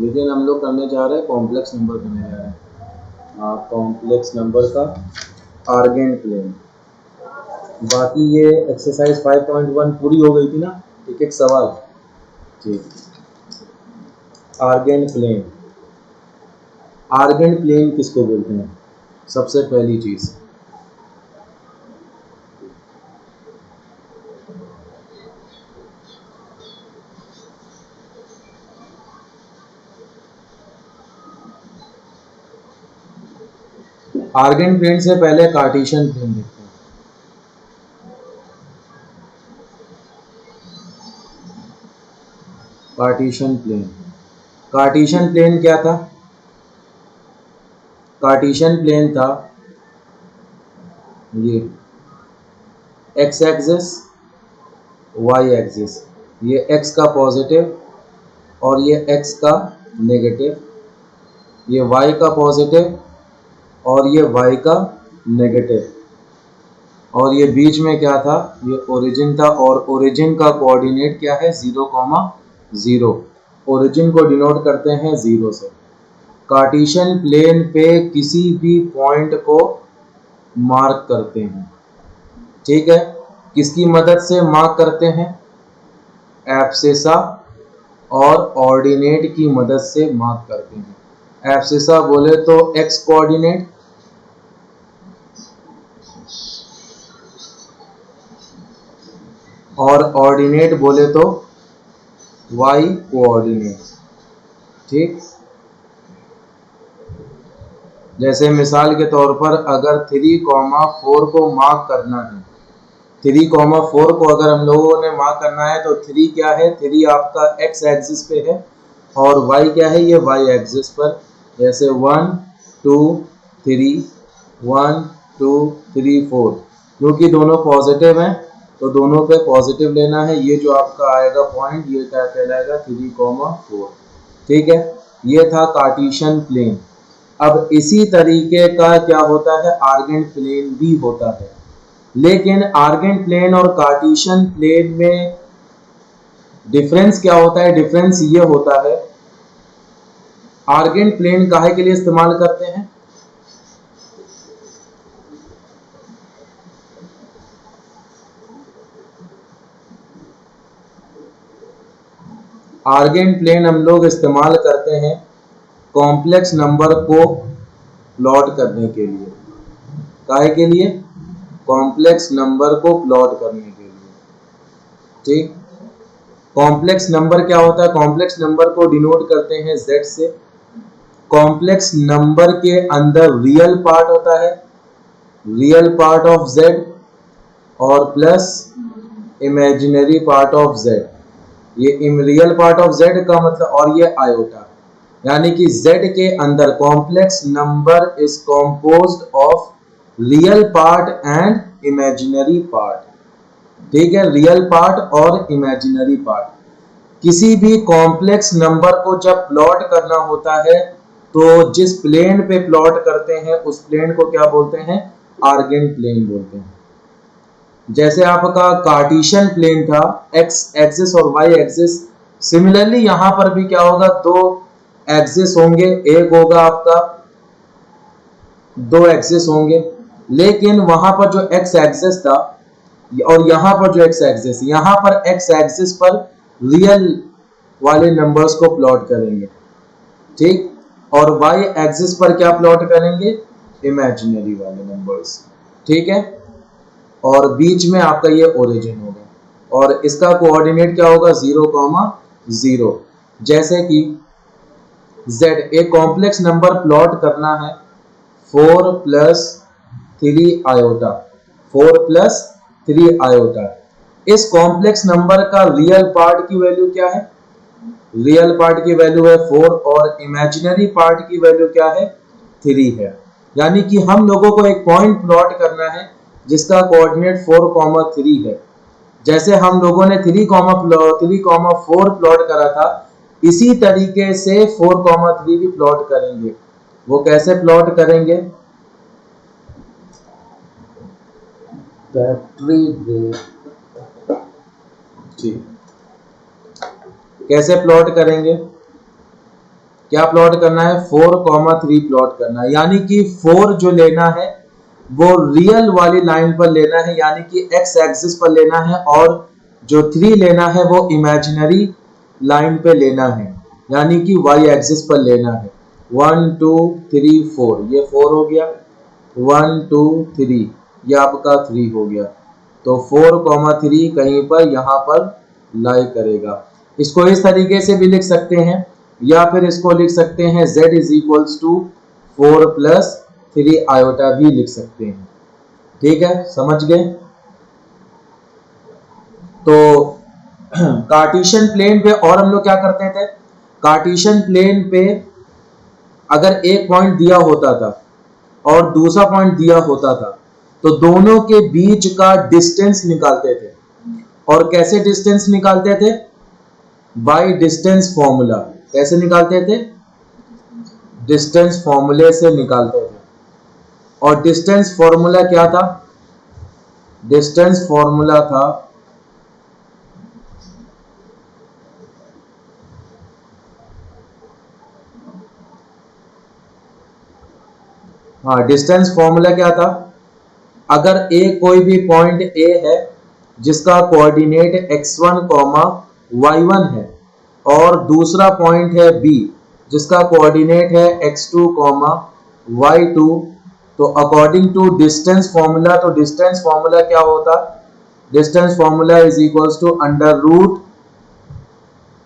लेकिन हम लोग करने जा रहे हैं कॉम्प्लेक्स नंबर करने जा रहे हैं। कॉम्प्लेक्स नंबर का आर्गेंट प्लेन। बाकी ये एक्सरसाइज 5.1 पूरी हो गई थी ना। एक एक सवाल। ठीक, आर्गेंट प्लेन। आर्गेंट प्लेन किसको बोलते हैं? सबसे पहली चीज, आर्गेंट प्लेन से पहले कार्टेशियन प्लेन देखते हैं। Cartesian plane. कार्टेशियन प्लेन क्या था? कार्टेशियन प्लेन था ये एक्स एक्सिस, वाई एक्सिस, ये एक्स का पॉजिटिव और ये एक्स का नेगेटिव, ये वाई का पॉजिटिव और ये वाई का नेगेटिव, और ये बीच में क्या था? ये ओरिजिन था, और ओरिजिन का कोऑर्डिनेट क्या है? 0,0। ओरिजिन को डिनोट करते हैं 0 से। कार्टेशियन प्लेन पे किसी भी पॉइंट को मार्क करते हैं, ठीक है? किसकी मदद से मार्क करते हैं? एब्सिसा और ऑर्डिनेट की मदद से मार्क करते हैं। एब्सिसा बोले तो एक्स कोऑर्डिनेट, और ऑर्डिनेट बोले तो वाई कोऑर्डिनेट, ठीक? जैसे मिसाल के तौर पर अगर 3,4 को मार्क करना है, 3,4 को अगर हम लोगों ने मार्क करना है तो 3 क्या है? 3 आपका एक्स एक्सिस पे है और y क्या है? ये y एक्सिस पर। जैसे 1 2 3, 1 2 3 4, क्योंकि दोनों पॉजिटिव हैं तो दोनों पे पॉजिटिव लेना है। ये जो आपका आएगा पॉइंट, ये क्या कहलाएगा? 3,4, ठीक है? ये था कार्टेशियन प्लेन। अब इसी तरीके का क्या होता है? आर्गेंट प्लेन भी होता है। लेकिन आर्गेंट प्लेन और कार्टेशियन प्लेन में डिफरेंस क्या होता है? डिफरेंस ये होता है, आर्गेंट प्लेन काहे के लिए इस्तेमाल करते हैं? आर्गेंट प्लेन हम लोग इस्तेमाल करते हैं कॉम्प्लेक्स नंबर को प्लॉट करने के लिए। काहे के लिए? कॉम्प्लेक्स नंबर को प्लॉट करने के लिए, ठीक? कॉम्प्लेक्स नंबर क्या होता है? कॉम्प्लेक्स नंबर को डिनोट करते हैं z से। कॉम्प्लेक्स नंबर के अंदर रियल पार्ट होता है, रियल पार्ट ऑफ z, और plus imaginary part of z। ये रियल पार्ट ऑफ z का मतलब, और ये आयोटा, यानी कि z के अंदर complex number is composed of real part and imaginary part, ठीक है? रियल पार्ट और इमेजिनरी पार्ट। किसी भी कॉम्प्लेक्स नंबर को जब प्लॉट करना होता है तो जिस प्लेन पे प्लॉट करते हैं उस प्लेन को क्या बोलते हैं? आर्गेंट प्लेन बोलते हैं। जैसे आपका कार्टेशियन प्लेन था, एक्स एक्सिस और वाई एक्सिस। सिमिलरली यहां पर भी क्या होगा? दो एक्सिस होंगे, एक होगा आपका, दो एक्सिस होंगे, लेकिन वहां पर जो एक्स एक्सिस था और यहां पर जो एक्स एक्सिस, यहां पर एक्स एक्सिस पर रियल वाले नंबर्स को प्लॉट करेंगे, ठीक? और वाई एक्सिस पर क्या प्लॉट करेंगे? इमेजिनरी वाले नंबर्स, ठीक है? और बीच में आपका ये ओरिजिन होगा और इसका कोऑर्डिनेट क्या होगा? 0,0। जैसे कि z, एक कॉम्प्लेक्स नंबर प्लॉट करना है 4 प्लस 3 आयोटा, 4 प्लस 3 आयोटा। इस कॉम्प्लेक्स नंबर का रियल पार्ट की वैल्यू क्या है? रियल पार्ट की वैल्यू है 4 और इमेजिनरी पार्ट की वैल्यू क्या है? 3 है। यानी कि हम लोगों को एक पॉइंट प्लॉट करना है जिसका कोऑर्डिनेट 4,3 है। जैसे हम लोगों ने 3,4 प्लॉट करा था, इसी तरीके से 4,3 भी प्लॉट करेंगे। वो कैसे प्लॉट करेंगे? बैटरी दे, ठीक, कैसे प्लॉट करेंगे? क्या प्लॉट करना है, 4,3 प्लॉट करना है। यानी कि 4 जो लेना है वो रियल वाली लाइन पर लेना है, यानी कि एक्स एक्सिस पर लेना है, और जो 3 लेना है वो इमेजिनरी लाइन पे लेना है, यानी कि वाई एक्सिस पर लेना है। 1 2 3 4, ये 4 हो गया, 1 2 3 ये आपका 3 हो गया। तो 4,3 कहीं पर यहाँ पर लाई करेगा। इसको इस तरीके से भी लिख सकते हैं, या फिर इसको लिख सकते हैं z is equals to 4 plus 3 iota भी लिख सकते हैं। ठीक है, समझ गए। तो कार्टेशियन प्लेन पे और हम लोग क्या करते थे, कार्टेशियन प्लेन पे अगर एक पॉइंट दिया होता था और दूसरा पॉइंट दिया होता था तो दोनों के बीच का डिस्टेंस निकालते थे। और कैसे डिस्टेंस निकालते थे, बाय डिस्टेंस फॉर्मूला। कैसे निकालते थे, डिस्टेंस फॉर्मूले से निकालते थे। और डिस्टेंस फॉर्मूला क्या था, डिस्टेंस फॉर्मूला था डिस्टेंस फॉर्मूला क्या था, अगर ए कोई भी पॉइंट ए है जिसका कोऑर्डिनेट x1, y1 है, और दूसरा पॉइंट है बी जिसका कोऑर्डिनेट है x2, y2, तो अकॉर्डिंग टू डिस्टेंस फॉर्मूला, तो डिस्टेंस फॉर्मूला क्या होता, distance formula is equals to under root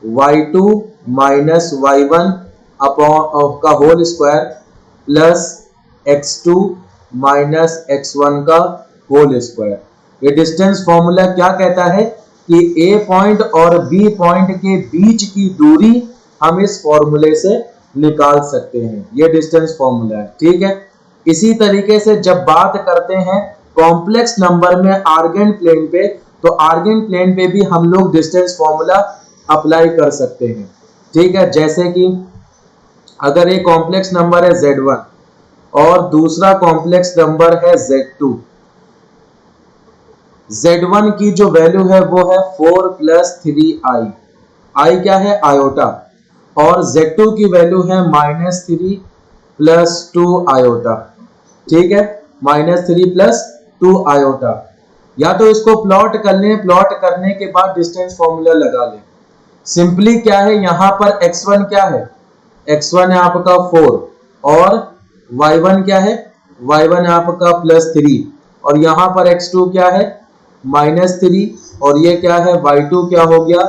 y2 minus y1 upon का whole square plus x2 minus x1 का होल स्क्वायर। ये डिस्टेंस फॉर्मूला क्या कहता है कि ए पॉइंट और बी पॉइंट के बीच की दूरी हम इस फॉर्मूले से निकाल सकते हैं। ये डिस्टेंस फॉर्मूला है। ठीक है, इसी तरीके से जब बात करते हैं कॉम्प्लेक्स नंबर में आर्गेंट प्लेन पे, तो आर्गेंट प्लेन पे भी हम लोग डिस्टेंस फॉर्मूला अप्लाई कर सकते हैं। ठीक है, जैसे कि अगर एक कॉम्प्लेक्स नंबर है z1 और दूसरा कॉम्प्लेक्स नंबर है z2, z1 की जो वैल्यू है वो है 4 प्लस 3i, i क्या है, आयोटा, और z2 की वैल्यू है -3 प्लस 2 आयोटा। ठीक है, -3 प्लस 2 आयोटा। या तो इसको प्लॉट कर लें, प्लॉट करने के बाद डिस्टेंस फॉर्मूला लगा लें। सिंपली क्या है, यहां पर x1 क्या है, x1 है आपका 4, और y1 क्या है, y1 है आपका +3, और यहां पर x2 क्या है, -3, और ये क्या है, y2 क्या हो गया,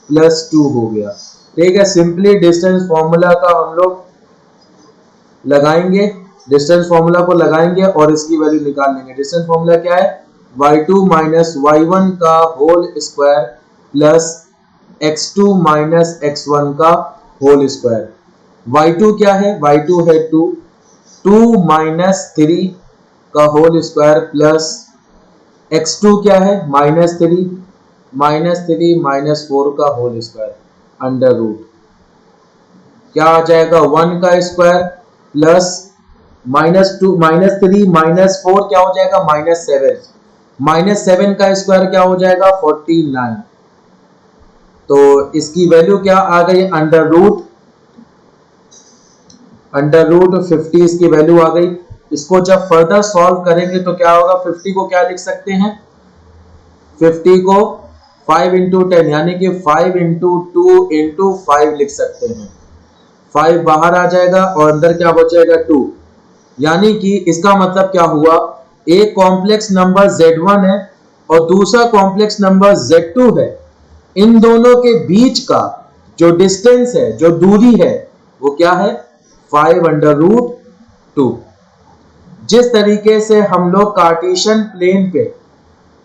+2 हो गया। ठीक है, सिंपली डिस्टेंस फॉर्मूला का हम लोग लगाएंगे, डिस्टेंस फॉर्मूला को लगाएंगे और इसकी वैल्यू निकाल लेंगे। डिस्टेंस फॉर्मूला क्या है, y2 माइनस y1 का whole square plus x2 minus x1 का होल स्क्वायर। y2 क्या है, y2 है 2, 2 माइनस 3 का होल स्क्वायर प्लस x2 क्या है, -3, -3 माइनस 4 का होल स्क्वायर अंडर रूट क्या आ जाएगा, 1 का स्क्वायर प्लस -2 -3 -4 क्या हो जाएगा, -7, -7 का स्क्वायर क्या हो जाएगा, 49। तो इसकी वैल्यू क्या आ गई, अंडर रूट 50 इसकी वैल्यू आ गई। इसको जब फर्दर सॉल्व करेंगे तो क्या होगा, 50 को क्या लिख सकते हैं, 50 को 5 इंटू 10 यानी कि 5 इंटू 2 इंटू 5 लिख सकते हैं। 5 बाहर आ जाएगा और अंदर क्या बचेगा, 2। यानी कि इसका मतलब क्या हुआ, एक कॉम्प्लेक्स नंबर z1 है और दूसरा कॉम्प्लेक्स नंबर z2 है, इन दोनों के बीच का जो डिस्टेंस है, जो दूरी है, वो क्या है, 5√2। जिस तरीके से हम लोग कार्टेशियन प्लेन पे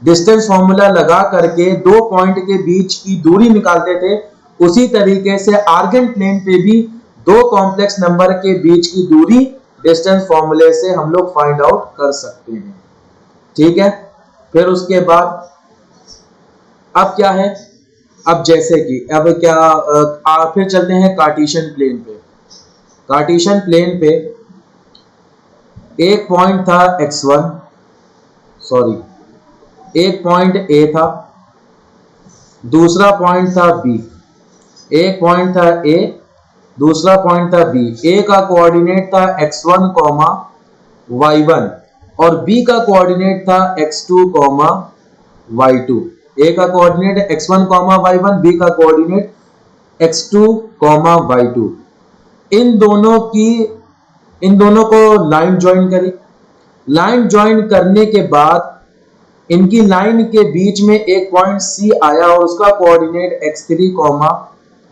डिस्टेंस फॉर्मूला लगा करके दो पॉइंट के बीच की दूरी निकालते थे, उसी तरीके से आर्गेंट प्लेन पे भी दो कॉम्प्लेक्स नंबर के बीच की दूरी डिस्टेंस फॉर्मूले से हम लोग फाइंड आउट कर सकते हैं। ठीक है, फिर उसके बाद अब क्या है, अब जैसे कि अब क्या फिर चलते हैं कार्टेशियन प्लेन पे। कार्टेशियन प्लेन पे एक पॉइंट था x1, सॉरी एक पॉइंट A था, दूसरा पॉइंट था B। एक पॉइंट था A दूसरा पॉइंट था बी, ए का कोऑर्डिनेट था x1 कॉमा y1 और बी का कोऑर्डिनेट था x2 कॉमा y2। ए का coordinate x1 comma y1, B का कोऑर्डिनेट x2 कॉमा y2। इन दोनों को लाइन ज्वाइन करी। लाइन ज्वाइन करने के बाद इनकी लाइन के बीच में एक पॉइंट सी आया और उसका कोऑर्डिनेट x3 कॉमा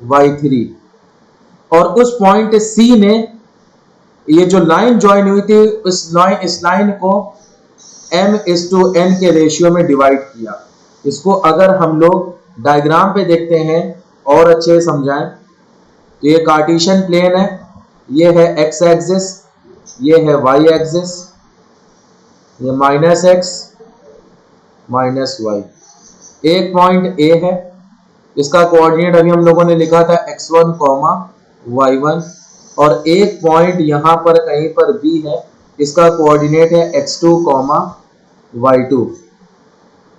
y3 और उस पॉइंट सी ने ये जो लाइन ज्वाइन हुई थी इस लाइन को m/n के रेशियो में डिवाइड किया। इसको अगर हम लोग डायग्राम पे देखते हैं और अच्छे से समझाएं तो ये कार्टेशियन प्लेन है, ये है x एक्सिस, ये है y एक्सिस, ये -x -y। एक पॉइंट A है, इसका कोऑर्डिनेट अभी हम लोगों ने लिखा था x1 कॉमा y1 और एक पॉइंट यहां पर कहीं पर B है, इसका कोऑर्डिनेट है x2 कॉमा y2।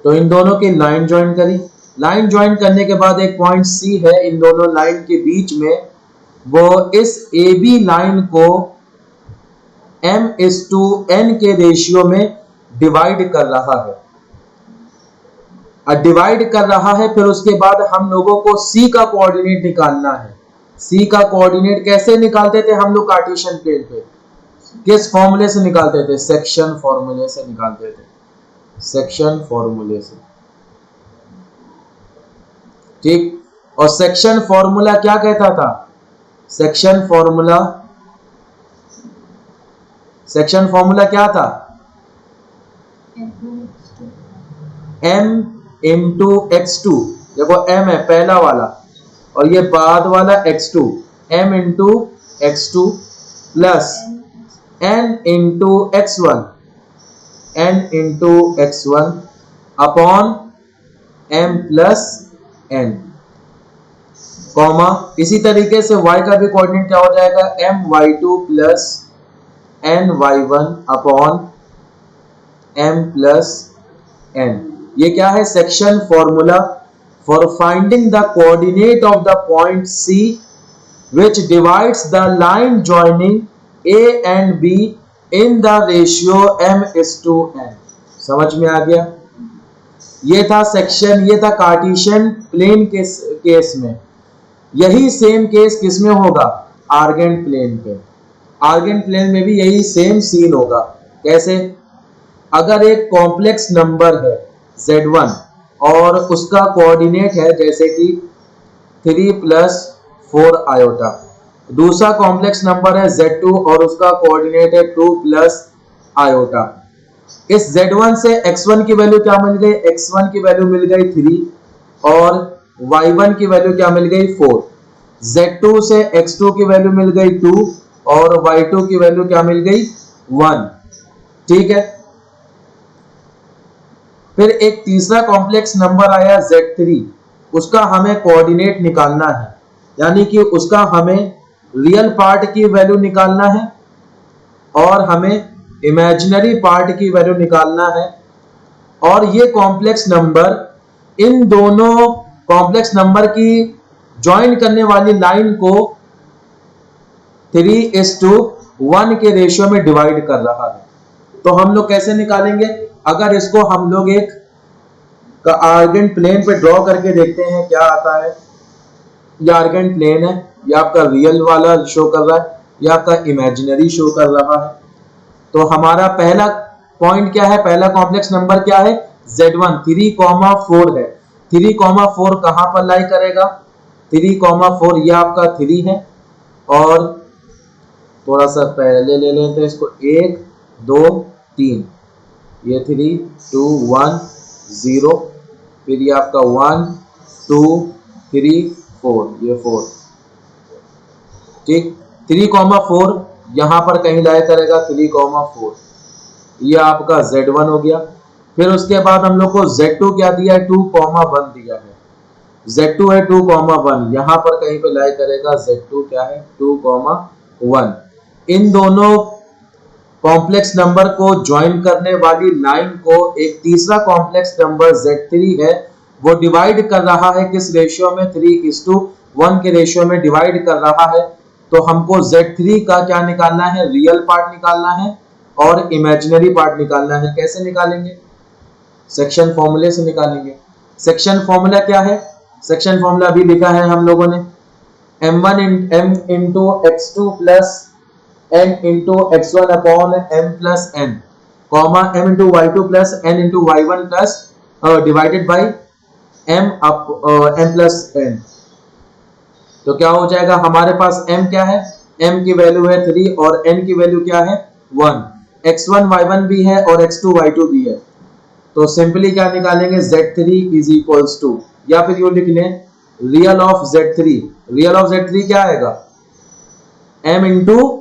तो इन दोनों की लाइन ज्वाइन करी। लाइन ज्वाइन करने के बाद एक पॉइंट C है इन दोनों लाइन के बीच में, वो इस AB लाइन को m/n के रेशियो में डिवाइड कर रहा है। डिवाइड कर रहा है फिर उसके बाद हम लोगों को C का कोऑर्डिनेट निकालना है। C का कोऑर्डिनेट कैसे निकालते थे हम लोग कार्टेशियन प्लेन पे? किस फॉर्मूले से निकालते थे? सेक्शन फॉर्मूले से निकालते थे, सेक्शन फॉर्मूले से। ठीक, और सेक्शन फॉर्मूला क्या कहता था? सेक्शन फॉर्मूला क्या था? m into x2। देखो m है पहला वाला और ये बाद वाला x2, m into x2 plus n into x1 upon m plus n comma इसी तरीके से y का भी कोऑर्डिनेट क्या हो जाएगा? my2 plus ny1 upon m plus n। ये क्या है? Section formula for finding the coordinate of the point C which divides the line joining A and B in the ratio m/n। समझ में आ गया? ये था सेक्शन, ये था कार्टेशियन प्लेन केस में। यही सेम केस किस में होगा? आर्गेंट प्लेन पे। आर्गेंट प्लेन में भी यही सेम सीन होगा। कैसे? अगर एक कॉम्प्लेक्स नंबर है z1 और उसका कोऑर्डिनेट है जैसे कि 3 + 4 आयोटा, दूसरा कॉम्प्लेक्स नंबर है z2 और उसका कोऑर्डिनेट है 2 + आयोटा। इस z1 से x1 की वैल्यू क्या मिल गई? x1 की वैल्यू मिल गई 3 और y1 की वैल्यू क्या मिल गई? 4। z2 से x2 की वैल्यू मिल गई 2 और y2 की वैल्यू क्या मिल गई? 1। ठीक है, फिर एक तीसरा कॉम्प्लेक्स नंबर आया z3, उसका हमें कोऑर्डिनेट निकालना है, यानी कि उसका हमें रियल पार्ट की वैल्यू निकालना है और हमें इमेजिनरी पार्ट की वैल्यू निकालना है। और ये कॉम्प्लेक्स नंबर इन दोनों कॉम्प्लेक्स नंबर की ज्वाइन करने वाली लाइन को 3:1 के रेशियो में डिवाइड कर रहा है। तो हम लोग कैसे निकालेंगे? अगर इसको हम लोग एक आर्गेंट प्लेन पे ड्रॉ करके देखते हैं क्या आता है। ये आर्गेंट प्लेन है, ये आपका रियल वाला शो कर रहा है, ये आपका इमेजिनरी शो कर रहा है। तो हमारा पहला पॉइंट क्या है? पहला कॉम्प्लेक्स नंबर क्या है? z1 3,4 है। 3,4 कहां पर लाई करेगा? 3,4 ये आपका 3 है और थोड़ा सा पहले ले लेते हैं इसको, 1 2 3, ये 3 2 1 0, फिर ये आपका 1 2 3 4, ये 4। ठीक, 3,4 यहां पर कहीं लाया करेगा 3,4, ये आपका z1 हो गया। फिर उसके बाद हम लोग को z2 क्या दिया है? 2,1 दिया है। z2 है 2,1, यहां पर कहीं पे लाया करेगा z2 क्या है? 2,1। इन दोनों कॉम्प्लेक्स नंबर को ज्वाइन करने वाली लाइन को एक तीसरा कॉम्प्लेक्स नंबर z3 है, वो डिवाइड कर रहा है किस रेशियो में? 3:1 के रेशियो में डिवाइड कर रहा है। तो हमको Z3 का क्या निकालना है, रियल पार्ट निकालना है और इमेजिनरी पार्ट निकालना है। कैसे निकालेंगे, सेक्शन फॉर्मूले से निकालेंगे। सेक्शन फॉर्मूला क्या है, सेक्शन फॉर्मूला अभी लिखा है हम लोगों ने, m1 m into x2 plus n into x1 upon m plus n, comma m into y2 plus n into y1 plus divided by m plus n। तो क्या हो जाएगा, हमारे पास m क्या है, m की वैल्यू है 3 और n की वैल्यू क्या है 1, x1 y1 भी है और x2 y2 भी है। तो सिंपली क्या निकालेंगे, Z3 इज इक्वल्स टू, या फिर यू लिख लें real of Z3, real of Z3 क्या आएगा, m into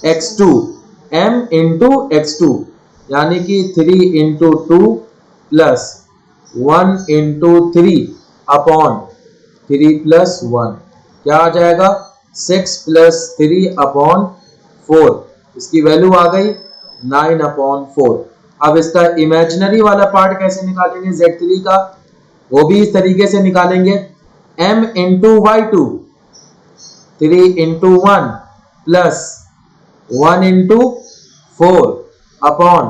x2, m into x2, यानी कि 3 into 2 plus 1 into 3 upon 3 plus 1, क्या आ जाएगा 6 प्लस 3 अपॉन 4, इसकी वैल्यू आ गई 9 अपॉन 4। अब इसका इमेजिनरी वाला पार्ट कैसे निकालेंगे Z3 का, वो भी इस तरीके से निकालेंगे, m into y2 3 into 1 plus 1 into 4 upon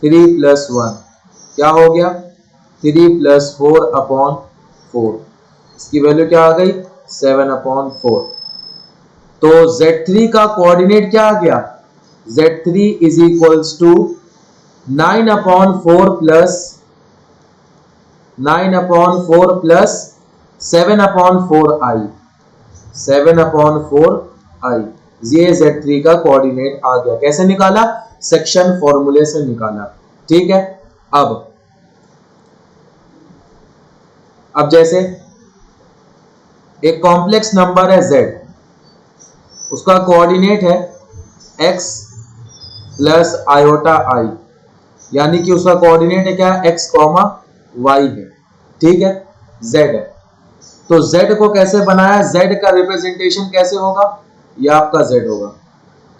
3 plus 1, क्या हो गया 3 प्लस 4 अपॉन 4, इसकी वैल्यू क्या आ गई 7 अपॉन 4। तो Z3 का कोऑर्डिनेट क्या आ गया, Z3 is equals to 9 upon 4 plus 9 upon 4 plus 7 upon 4i, 7 upon 4i, ये Z3 का कोऑर्डिनेट आ गया। कैसे निकाला, सेक्शन फॉर्मूले से निकाला। ठीक है, अब जैसे एक कॉम्प्लेक्स नंबर है Z, उसका कोऑर्डिनेट है x प्लस आयोटा i, यानी कि उसका कोऑर्डिनेट है क्या, x कॉमा y है। ठीक है, z है। तो z को कैसे बनाया, z का रिप्रेजेंटेशन कैसे होगा, ये आपका z होगा।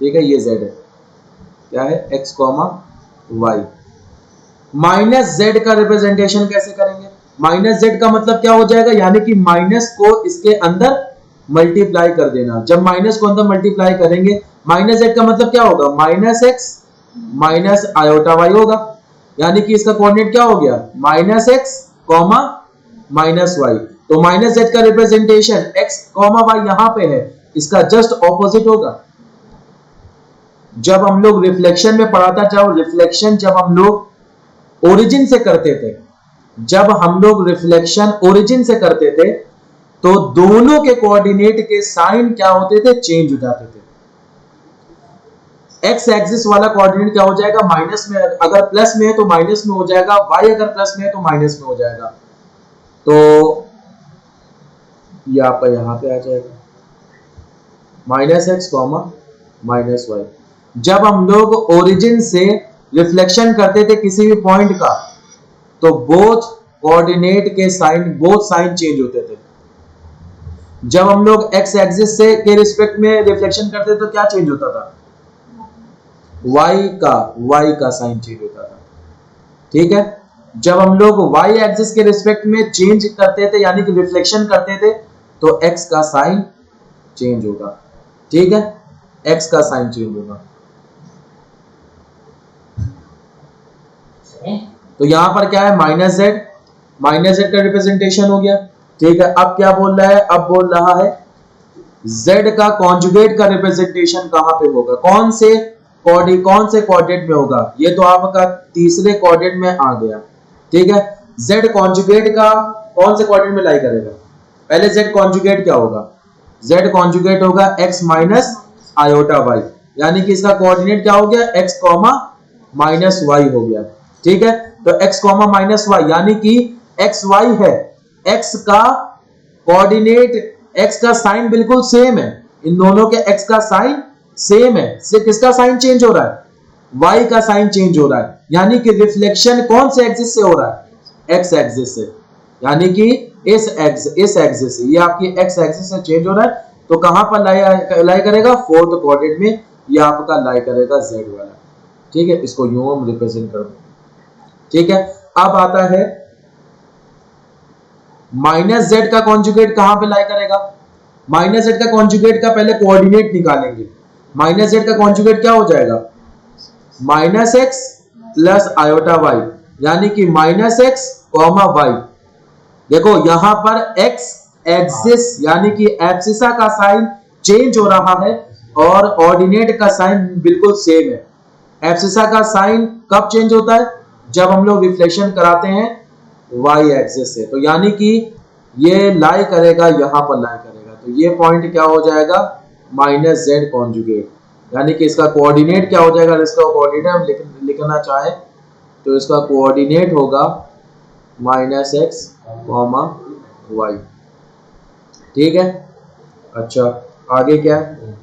ठीक है, ये z है, क्या है x comma y। Minus z का रिप्रेजेंटेशन कैसे करेंगे, माइनस z का मतलब क्या हो जाएगा, यानी कि माइनस को इसके अंदर मल्टीप्लाई कर देना। जब माइनस को अंदर मल्टीप्लाई करेंगे, माइनस z का मतलब क्या होगा, minus x minus iota y होगा, यानी कि इसका कोऑर्डिनेट क्या हो गया, minus x comma minus y। तो माइनस z का रिप्रेजेंटेशन x कॉमा y यहां पे है, इसका जस्ट ऑपोजिट होगा। जब हम लोग रिफ्लेक्शन में पढ़ा था, जब रिफ्लेक्शन जब हम लोग ओरिजिन से करते थे, जब हम लोग रिफ्लेक्शन ओरिजिन से करते थे, तो दोनों के कोऑर्डिनेट के साइन क्या होते थे, चेंज हो जाते थे। एक्स एक्सिस वाला कोऑर्डिनेट क्या हो जाएगा, माइनस में, अगर प्लस में है तो माइनस में हो जाएगा, वाई अगर प्लस में है तो माइनस में हो जाएगा। तो ये आपका यहां पे आ जाएगा minus x comma minus y. जब हम लोग ओरिजिन से रिफ्लेक्शन करते थे किसी भी पॉइंट का, तो बोथ कोऑर्डिनेट के साइन, बोथ साइन चेंज होते थे। जब हम लोग एक्स एक्सिस से के रिस्पेक्ट में रिफ्लेक्शन करते तो क्या चेंज होता था, y का साइन चेंज होता था। ठीक है, जब हम लोग y एक्सिस के रिस्पेक्ट में चेंज करते थे, यानी कि रिफ्लेक्शन करते थे, तो x का साइन चेंज होगा। ठीक है, x का साइन चेंज होगा। तो यहां पर क्या है, माइनस z का रिप्रेजेंटेशन हो गया। ठीक है, अब क्या बोल रहा है, अब बोल रहा है z का कॉन्जुगेट का रिप्रेजेंटेशन कहां पे होगा, कौन से कोऑर्डिनेट में होगा, ये तो आपका तीसरे कोऑर्डिनेट में आ गया। ठीक है, z कॉन्जुगेट का कौन से कोऑर्डिनेट में लाई करेगा, पहले z कॉन्जुगेट क्या होगा, z कॉन्जुगेट होगा x माइनस आयोटा y, यानी कि इसका कोऑर्डिनेट क्या हो गया, x कॉमा माइनस y हो गया। ठीक है, तो x कॉमा माइनस y, यानी कि x y है, x का कोऑर्डिनेट, x का साइन बिल्कुल सेम है, इन दोनों के x का साइन सेम है, सिर्फ किसका साइन चेंज हो रहा है, y का साइन चेंज हो रहा है। यानी कि रिफ्लेक्शन कौन से एक्सिस से हो रहा है, x एक्सिस से, यानी कि इस एक्सिस से, ये आपकी x एक्सिस से चेंज हो रहा है। तो कहां पर लाई करेगा, फोर्थ कोऑर्डिनेट में, ये आपका लाई करेगा z वाला। ठीक है, इसको यूं हम रिप्रेजेंट कर दें। ठीक है, अब आता है माइनस z का कॉन्जुगेट कहां पे लाई करेगा, माइनस जेड का कॉन्जुगेट का पहले कोऑर्डिनेट निकालेंगे। माइनस जेड का कॉन्जुगेट क्या हो जाएगा, minus x plus iota y, यानी कि माइनस एक्स कॉमा वाई। देखो यहां पर एक्स एक्सिस यानी कि एब्सिसा का साइन चेंज हो रहा है और ऑर्डिनेट का साइन बिल्कुल सेम है। एब्सिसा का साइन कब चेंज होता है, जब हम लोग रिफ्लेक्शन कराते हैं वाई एक्सिस से। तो यानी कि ये लाई करेगा, यहां पर लाई करेगा, तो ये पॉइंट क्या हो जाएगा, माइनस जेड कॉन्जुगेट, यानी कि इसका कोऑर्डिनेट क्या हो जाएगा, इसका कोऑर्डिनेट हम लिखना चाहे तो इसका कोऑर्डिनेट होगा माइनस एक्स कॉमा वाई। ठीक है, अच्छा आगे क्या है,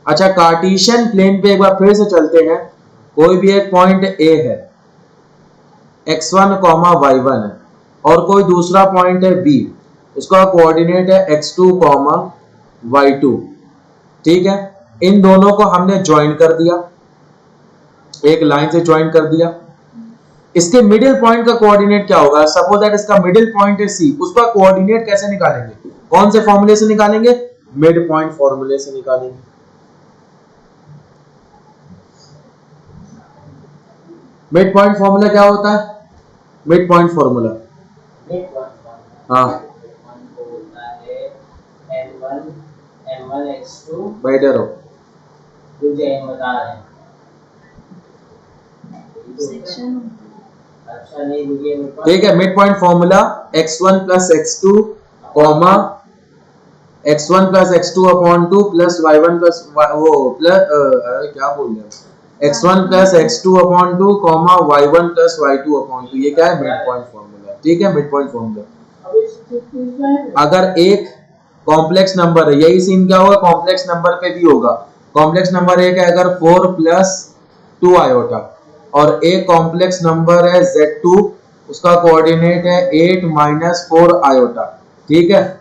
अच्छा कार्टेशियन प्लेन पे एक बार फिर से चलते हैं। कोई भी एक पॉइंट ए है, x1 कॉमा y1 है, और कोई दूसरा पॉइंट है b, उसका कोऑर्डिनेट है x2 कॉमा y2। ठीक है, इन दोनों को हमने ज्वाइन कर दिया, एक लाइन से ज्वाइन कर दिया। इसके मिडिल पॉइंट का कोऑर्डिनेट क्या होगा, सपोज दैट इसका मिडिल पॉइंट है सी, उसका कोऑर्डिनेट कैसे निकालेंगे, कौन से फॉर्मूले से निकालेंगे, मिड पॉइंट फॉर्मूले से निकालेंगे। मिड पॉइंट फॉर्मूला क्या होता है, मिड पॉइंट फॉर्मूला, हाँ बैठे रहो, ठीक है। Mid point formula x1 plus x2 comma x1 plus x2 upon 2 plus y1 plus वो प्लस क्या बोल रहे हैं, x1 plus x2 upon 2 comma y1 plus y2 upon 2, ये क्या है, मिड पॉइंट फॉर्मूला। ठीक है, मिड पॉइंट फॉर्मूला। अगर एक कॉम्प्लेक्स नंबर है, यही सीन क्या होगा, कॉम्प्लेक्स नंबर पे भी होगा। कॉम्प्लेक्स नंबर एक है अगर 4 प्लस 2 आयोटा, और एक कॉम्प्लेक्स नंबर है z2, उसका कोऑर्डिनेट है 8 माइनस 4 आयोटा। ठीक है,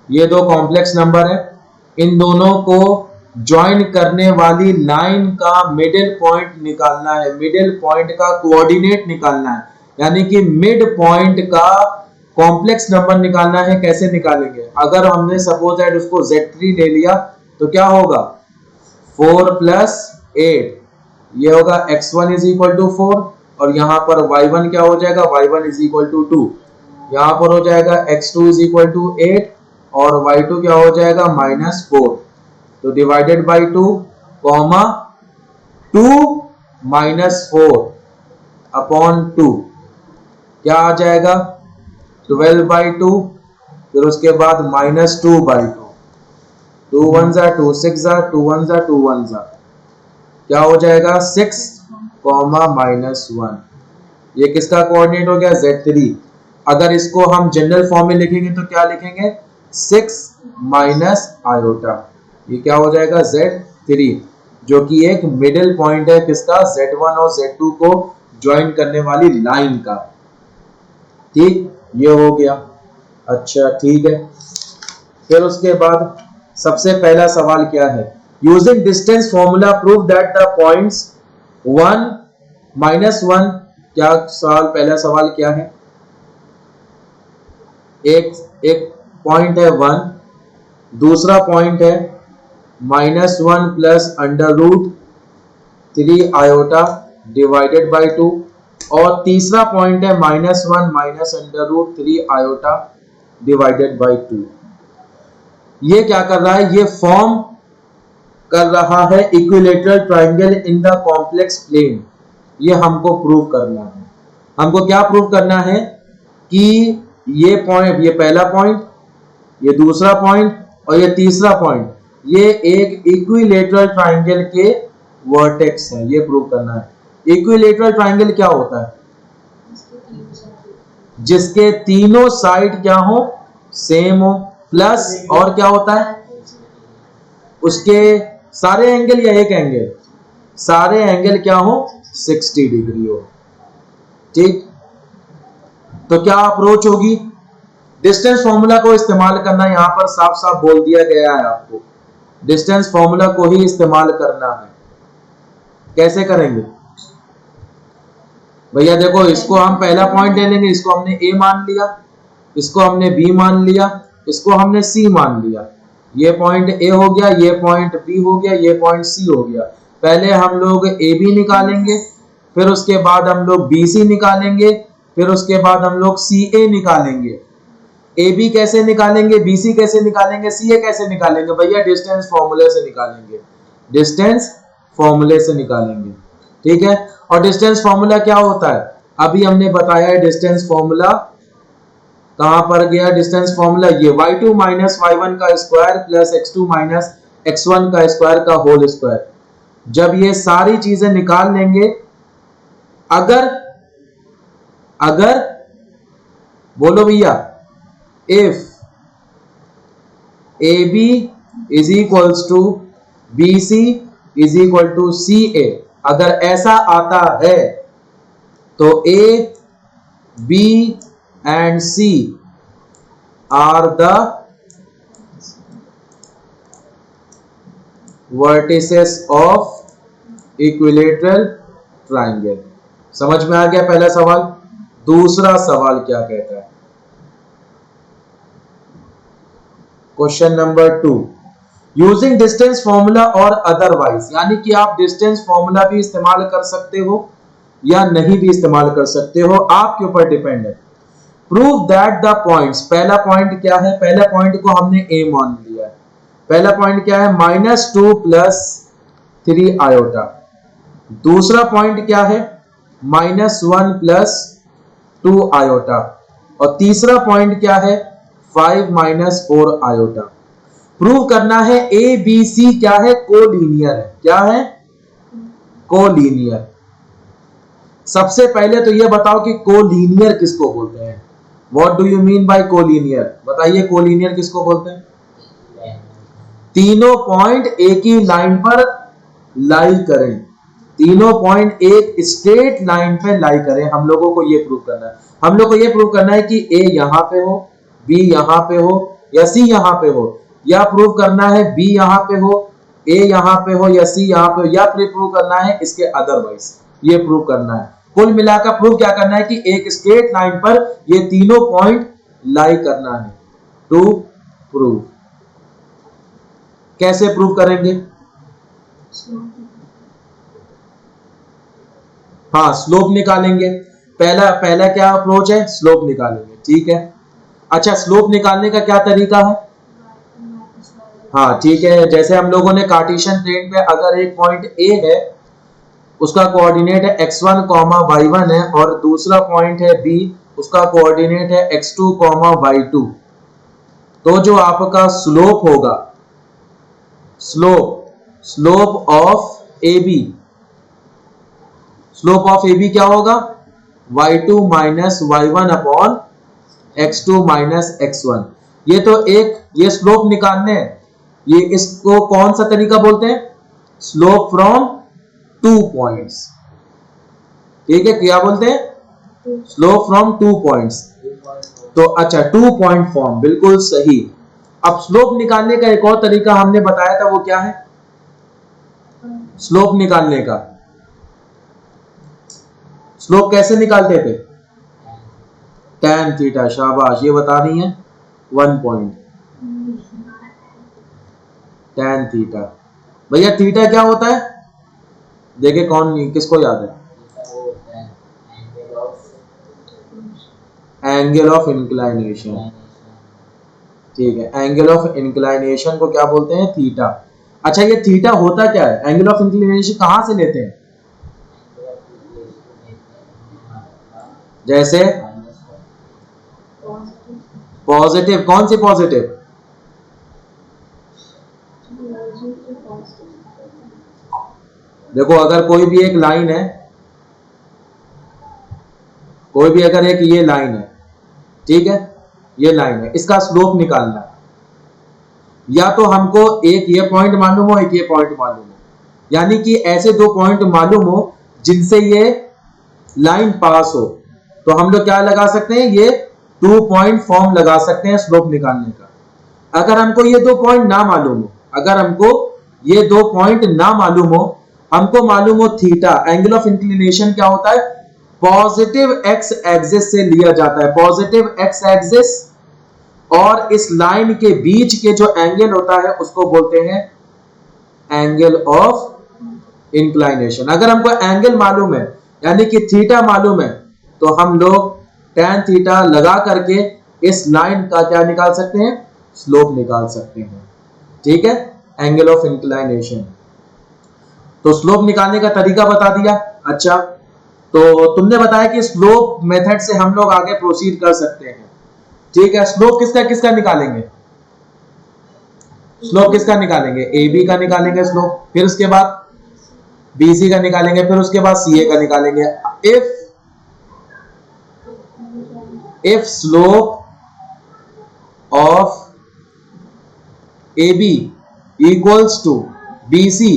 ये दो कॉम्प्लेक्स नंबर है, इन दोनों को ज्वाइन करने वाली लाइन का मिडिल पॉइंट निकालना है, मिडिल पॉइंट का कोऑर्डिनेट निकालना है, यानी कि मिड पॉइंट का कॉम्प्लेक्स नंबर निकालना है। कैसे निकालेंगे, अगर हमने सपोज दैट उसको z3 ले लिया तो क्या होगा, 4 प्लस 8, ये होगा x1 इज इक्वल टू 4, और यहाँ पर y1 क्या हो जाएगा, y1 इज इक्वल टू 2, यहाँ पर हो जाएगा x2 इज इक्वल टू 8 और y2 क्या हो जाएगा -4, तो डिवाइडेड बाई 2 कॉमा 2 -4 अपॉन 2 क्या आ जाएगा 12 बाई 2, फिर उसके बाद -2 बाई 2, 2 1 जा 2 6 जा 2 1 जा 2 1 जा, क्या हो जाएगा 6 कॉमा -1, ये किसका कोऑर्डिनेट हो गया, z3। अगर इसको हम जनरल फॉर्म में लिखेंगे तो क्या लिखेंगे, 6 माइनस आयोटा, ये क्या हो जाएगा z3, जो कि एक मिडिल पॉइंट है किसका, z1 और z2 को ज्वाइन करने वाली लाइन का। ठीक, ये हो गया। अच्छा ठीक है, फिर उसके बाद सबसे पहला सवाल क्या है, using distance formula prove that the points 1 -1, क्या सवाल, पहला सवाल क्या है, एक पॉइंट है 1, दूसरा पॉइंट है -1 प्लस √3 आयोटा डिवाइडेड बाई 2, और तीसरा पॉइंट है -1 माइनस √3 आयोटा डिवाइडेड बाई 2। ये क्या कर रहा है, ये फॉर्म कर रहा है equilateral triangle in the complex plane. ये हमको प्रूव करना है, हमको क्या प्रूव करना है कि ये पॉइंट, ये पहला पॉइंट, ये दूसरा पॉइंट और ये तीसरा पॉइंट, ये एक इक्विलेटरल ट्रायंगल के वर्टेक्स है, ये प्रूव करना है। इक्विलेटरल ट्रायंगल क्या होता है, जिसके तीनों साइड क्या हो, सेम हो, प्लस और क्या होता है, उसके सारे एंगल या एक एंगल, सारे एंगल क्या हो, 60 डिग्री हो। ठीक, तो क्या अप्रोच होगी, डिस्टेंस फॉर्मूला को इस्तेमाल करना, यहां पर साफ साफ बोल दिया गया है आपको, डिस्टेंस फॉर्मूला को ही इस्तेमाल करना है। कैसे करेंगे, भैया देखो, इसको हम पहला पॉइंट ले लेंगे, इसको हमने ए मान लिया, इसको हमने बी मान लिया, इसको हमने सी मान लिया। ये पॉइंट ए हो गया, ये पॉइंट बी हो गया, ये पॉइंट सी हो गया। पहले हम लोग ए बी निकालेंगे, फिर उसके बाद हम लोग बी सी निकालेंगे, फिर उसके बाद हम लोग सी ए निकालेंगे। ए बी कैसे निकालेंगे, बी सी कैसे निकालेंगे, सी ए कैसे निकालेंगे? भैया डिस्टेंस फॉर्मूले से निकालेंगे, डिस्टेंस फॉर्मूले से निकालेंगे। ठीक है, और डिस्टेंस फॉर्मूला क्या होता है? अभी हमने बताया है डिस्टेंस फॉर्मूला। कहां पर गया डिस्टेंस फॉर्मूला? ये y2 माइनस y1 का square plus x2 minus x1 का स्क्वायर का होल स्क्वायर। जब ये सारी चीजें निकाल लेंगे, अगर अगर बोलो भैया, if AB is equals to BC is equal to CA, अगर ऐसा आता है तो A, B and C are the vertices of equilateral triangle। समझ में आ गया पहला सवाल? दूसरा सवाल क्या कहता है? Question number 2, using distance formula और अदरवाइज, यानी कि आप डिस्टेंस फॉर्मूला भी इस्तेमाल कर सकते हो या नहीं भी इस्तेमाल कर सकते हो, आपके ऊपर डिपेंड है। प्रूव दैट द पॉइंट्स, पहला पॉइंट क्या है? पहला पॉइंट को हमने ए मान लिया है। पहला पॉइंट क्या है? -2 + 3 आयोटा। दूसरा पॉइंट क्या है? -1 + 2 आयोटा। और तीसरा पॉइंट क्या है? 5 - 4 आयोटा। प्रूव करना है ए बी सी क्या है? कोलीनियर है। क्या है? कोलीनियर। सबसे पहले तो ये बताओ कि कोलीनियर किसको बोलते हैं? What do you mean by collinear? बताइए, कोलीनियर किसको बोलते हैं? तीनों पॉइंट एक ही लाइन पर लाई करें, तीनों पॉइंट एक स्ट्रेट लाइन पे लाई करें। हम लोगों को ये प्रूव करना है। हम लोग को ये प्रूव करना है कि ए यहां पे हो, बी यहां पे हो या सी यहां पे हो, या प्रूव करना है बी यहां पे हो, ए यहां पे हो या सी यहां पे हो, या फिर प्रूव करना है इसके अदरवाइज। ये प्रूव करना है। कुल मिलाकर प्रूव क्या करना है कि एक स्ट्रेट लाइन पर ये तीनों पॉइंट लाई करना है। To prove. कैसे प्रूव करेंगे? हाँ, स्लोप निकालेंगे। पहला क्या अप्रोच है? स्लोप निकालेंगे। ठीक है। अच्छा, स्लोप निकालने का क्या तरीका है? हाँ ठीक है, जैसे हम लोगों ने कार्टेशियन प्लेन पे अगर एक पॉइंट ए है, उसका कोऑर्डिनेट है x1, y1 है, और दूसरा पॉइंट है b, उसका कोऑर्डिनेट है x2, y2, तो जो आपका स्लोप होगा, slope of AB, slope of AB क्या होगा? y2 minus y1 upon x2 minus x1। ये तो एक, ये स्लोप निकालने हैं। ये इसको कौन सा तरीका बोलते हैं? Slope from 2 points. ठीक है, क्या बोलते हैं? Slope from 2 points. तो अच्छा, 2 पॉइंट फॉर्म, बिल्कुल सही। अब स्लोप निकालने का एक और तरीका हमने बताया था, वो क्या है? स्लोप निकालने का स्लोप कैसे निकालते थे? tan theta. शाबाश, ये बता रही है 1 पॉइंट tan थीटा। भैया थीटा क्या होता है? देखे कौन, किसको याद है? Angle of inclination. ठीक है, एंगल ऑफ इंक्लाइनेशन को क्या बोलते हैं? थीटा। अच्छा, ये थीटा होता क्या है? एंगल ऑफ इंक्लिनेशन कहां से लेते हैं? जैसे पॉजिटिव। कौन सी पॉजिटिव? देखो, अगर कोई भी एक लाइन है, कोई भी अगर एक ये लाइन है, ठीक है, ये लाइन है, इसका स्लोप निकालना है। या तो हमको एक ये पॉइंट मालूम हो, एक ये पॉइंट मालूम हो, यानी कि ऐसे दो पॉइंट मालूम हो जिनसे ये लाइन पास हो, तो हम लोग क्या लगा सकते हैं? ये 2 पॉइंट फॉर्म लगा सकते हैं स्लोप निकालने का। अगर हमको ये 2 पॉइंट ना मालूम हो, अगर हमको ये 2 पॉइंट ना मालूम हो, हमको मालूम हो थीटा, एंगल ऑफ इंक्लिनेशन क्या होता है? पॉजिटिव एक्स एक्सिस से लिया जाता है, पॉजिटिव एक्स एक्सिस और इस लाइन के बीच के जो एंगल होता है उसको बोलते हैं एंगल ऑफ इंक्लाइनेशन। अगर हमको एंगल मालूम है यानी कि थीटा मालूम है तो हम लोग tan थीटा लगा करके इस लाइन का क्या निकाल सकते हैं, स्लोप निकाल सकते हैं। ठीक है, एंगल ऑफ इंक्लाइनेशन। तो स्लोप निकालने का तरीका बता दिया। अच्छा, तो तुमने बताया कि स्लोप मेथड से हम लोग आगे प्रोसीड कर सकते हैं। ठीक है, स्लोप किसका किसका निकालेंगे, स्लोप किसका निकालेंगे, ए बी का निकालेंगे स्लोप, फिर उसके बाद बी सी का निकालेंगे, फिर उसके बाद सी ए का निकालेंगे। If slope of A B equals to B C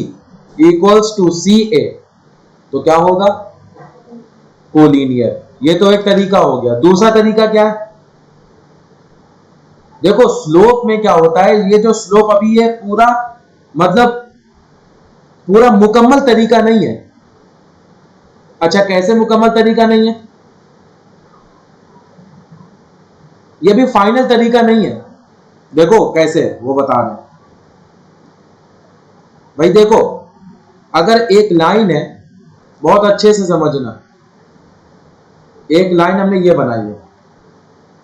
equals to C A तो क्या होगा, कोलिनियर। ये तो एक तरीका हो गया। दूसरा तरीका क्या है, देखो स्लोप में क्या होता है, ये जो स्लोप अभी है पूरा मतलब पूरा मुकम्मल तरीका नहीं है। अच्छा, कैसे मुकम्मल तरीका नहीं है, ये भी फाइनल तरीका नहीं है। देखो कैसे वो बता रहे हैं भाई। देखो अगर एक लाइन है, बहुत अच्छे से समझना, एक लाइन हमने ये बनाई है,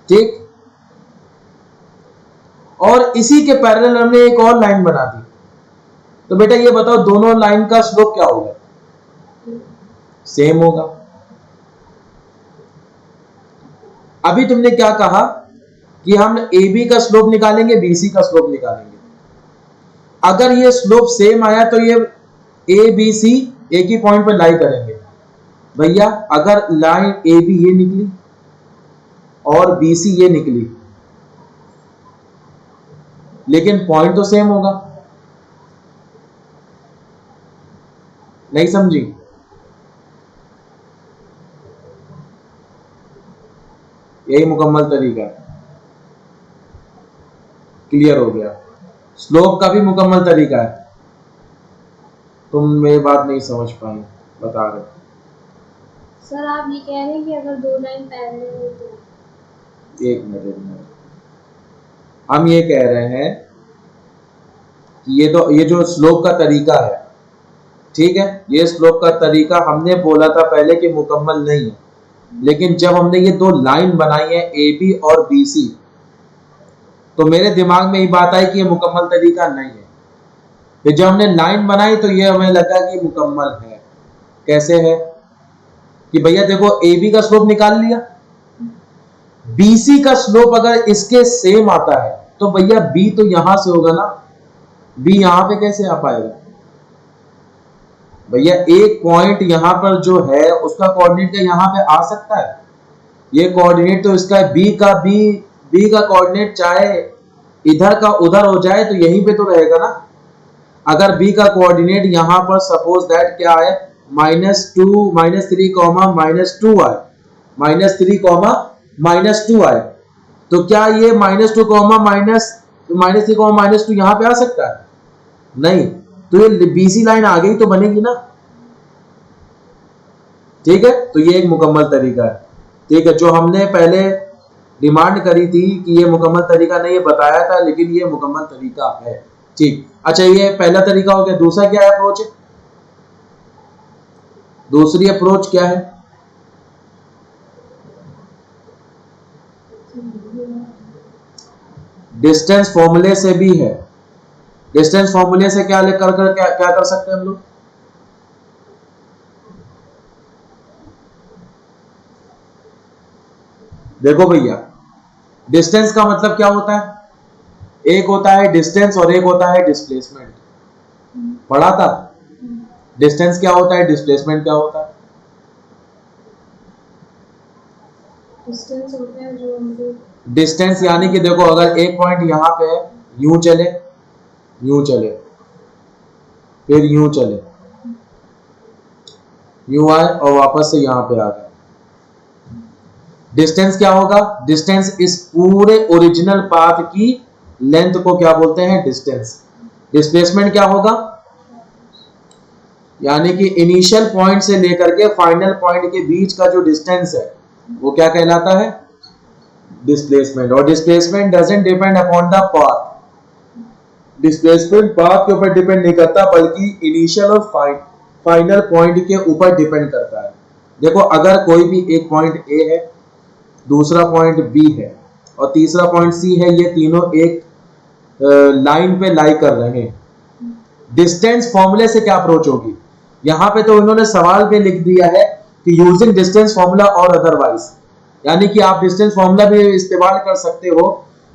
ठीक, और इसी के पैरेलल हमने एक और लाइन बना दी, तो बेटा ये बताओ दोनों लाइन का स्लोप क्या होगा, सेम होगा। अभी तुमने क्या कहा कि हम ए बी का स्लोप निकालेंगे, बी सी का स्लोप निकालेंगे। अगर ये स्लोप सेम आया तो ये ए बी सी एक ही पॉइंट पर लाई करेंगे। भैया अगर लाइन ए बी ये निकली और बी सी ये निकली, लेकिन पॉइंट तो सेम होगा, नहीं समझी? यही मुकम्मल तरीका, क्लियर हो गया। स्लोप का भी मुकम्मल तरीका है। तुम मेरी बात नहीं समझ पाए, बता रहे सर। आप ये कह रहे हैं कि अगर दो लाइन पैरेलल हो तो, एक मिनट, हम ये कह रहे हैं कि ये जो स्लोप का तरीका है, ठीक है, ये स्लोप का तरीका हमने बोला था पहले कि मुकम्मल नहीं है, लेकिन जब हमने ये दो लाइन बनाई है ए बी और बी सी, तो मेरे दिमाग में ये बात आई कि ये मुकम्मल तरीका नहीं है। फिर जब हमने लाइन बनाई तो ये हमें लगा कि मुकम्मल है। कैसे है कि भैया देखो ए बी का स्लोप निकाल लिया, बी सी का स्लोप अगर इसके सेम आता है तो भैया बी तो यहां से होगा ना, बी यहां पे कैसे आ पाएगा भैया? एक पॉइंट यहां पर जो है उसका कोऑर्डिनेट यहां पे आ सकता है, ये कोऑर्डिनेट तो इसका बी का कोऑर्डिनेट चाहे इधर का उधर हो जाए तो यहीं पे तो रहेगा ना। अगर बी का कोऑर्डिनेट यहां पर सपोज दैट क्या है, -2 -3 -2 आए, -3 -2 आए, तो क्या ये -2 -3 यहां पे आ सकता है? नहीं, तो ये बीसी लाइन आ गई तो बनेगी ना। ठीक है, तो ये एक मुकम्मल तरीका है। ठीक है, जो हमने पहले डिमांड करी थी कि ये मुकम्मल तरीका नहीं, ये बताया था, लेकिन ये मुकम्मल तरीका है। ठीक, अच्छा ये पहला तरीका हो गया। दूसरा क्या है अप्रोच? दूसरी अप्रोच क्या है? डिस्टेंस फॉर्मूले से भी है। डिस्टेंस फॉर्मूले से क्या क्या कर सकते हैं हम लोग? देखो भैया, डिस्टेंस का मतलब क्या होता है? एक होता है डिस्टेंस और एक होता है डिस्प्लेसमेंट। पढ़ा था? डिस्टेंस क्या होता है, डिस्प्लेसमेंट क्या होता है? डिस्टेंस होता है जो हम लोग, डिस्टेंस यानी कि देखो अगर एक पॉइंट यहां पे है, यूं चले, फिर यूं चले, यूं आए और वापस से यहां पे आ गए, डिस्टेंस क्या होगा? डिस्टेंस इस पूरे ओरिजिनल पाथ की लेंथ को क्या बोलते हैं? डिस्टेंस। डिस्प्लेसमेंट क्या होगा? यानी कि इनिशियल पॉइंट से लेकर के फाइनल पॉइंट के बीच का जो डिस्टेंस है वो क्या कहलाता है? डिस्प्लेसमेंट। और displacement doesn't depend upon the path, displacement path के ऊपर डिपेंड नहीं करता बल्कि इनिशियल और फाइनल पॉइंट के ऊपर डिपेंड करता है। देखो अगर कोई भी एक पॉइंट ए है, दूसरा पॉइंट बी है और तीसरा पॉइंट सी है, ये तीनों एक लाइन पे लाई कर रहे हैं, डिस्टेंस फॉर्मूले से क्या अप्रोच होगी? यहां पे तो इन्होंने सवाल में लिख दिया है कि यूजिंग डिस्टेंस फॉर्मूला और अदरवाइज, यानी कि आप डिस्टेंस फॉर्मूला भी इस्तेमाल कर सकते हो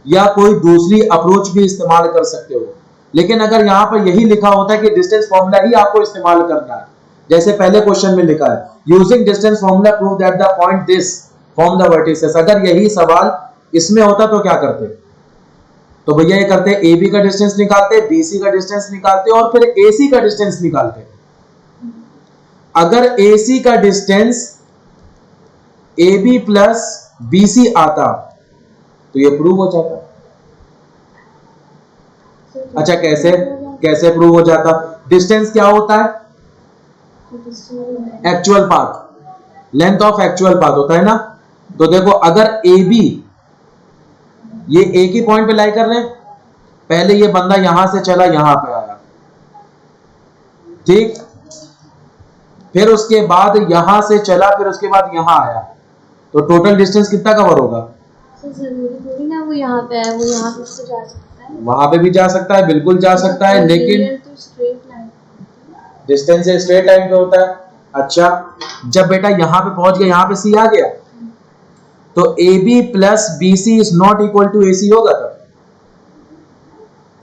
या कोई दूसरी अप्रोच भी इस्तेमाल कर सकते हो। लेकिन अगर यहाँ पर यही लिखा होता है कि डिस्टेंस फॉर्मूला ही आपको इस्तेमाल करना है, जैसे पहले क्वेश्चन में लिखा है using distance formula prove that the point this form the vertices, अगर यही सवाल इसमें होता तो क्या करते? तो भैया ये करते ए बी का डिस्टेंस निकालते, बी सी का डिस्टेंस निकालते और फिर ए सी का डिस्टेंस निकालते। अगर ए सी का distance A B plus B C आता तो ये प्रूव हो जाता। अच्छा कैसे कैसे प्रूव हो जाता? डिस्टेंस क्या होता है? Actual path, length of actual path होता है ना। तो देखो अगर ए बी ये एक ही पॉइंट पे लाई कर रहे हैं, पहले ये बंदा यहां से चला यहां पे आया, ठीक, फिर उसके बाद यहां से चला, फिर उसके बाद यहां आया, तो टोटल डिस्टेंस कितना कवर होगा? जरूरी थोड़ी ना वो यहाँ पे है, वो यहाँ पे से जा सकता है, वहां पे भी जा सकता है, बिल्कुल जा सकता है, लेकिन तो straight line distance straight line पे होता है। अच्छा जब बेटा यहां पे पहुंच गया, यहां पे सी आ गया, तो A B plus B C is not equal to A C होगा तब,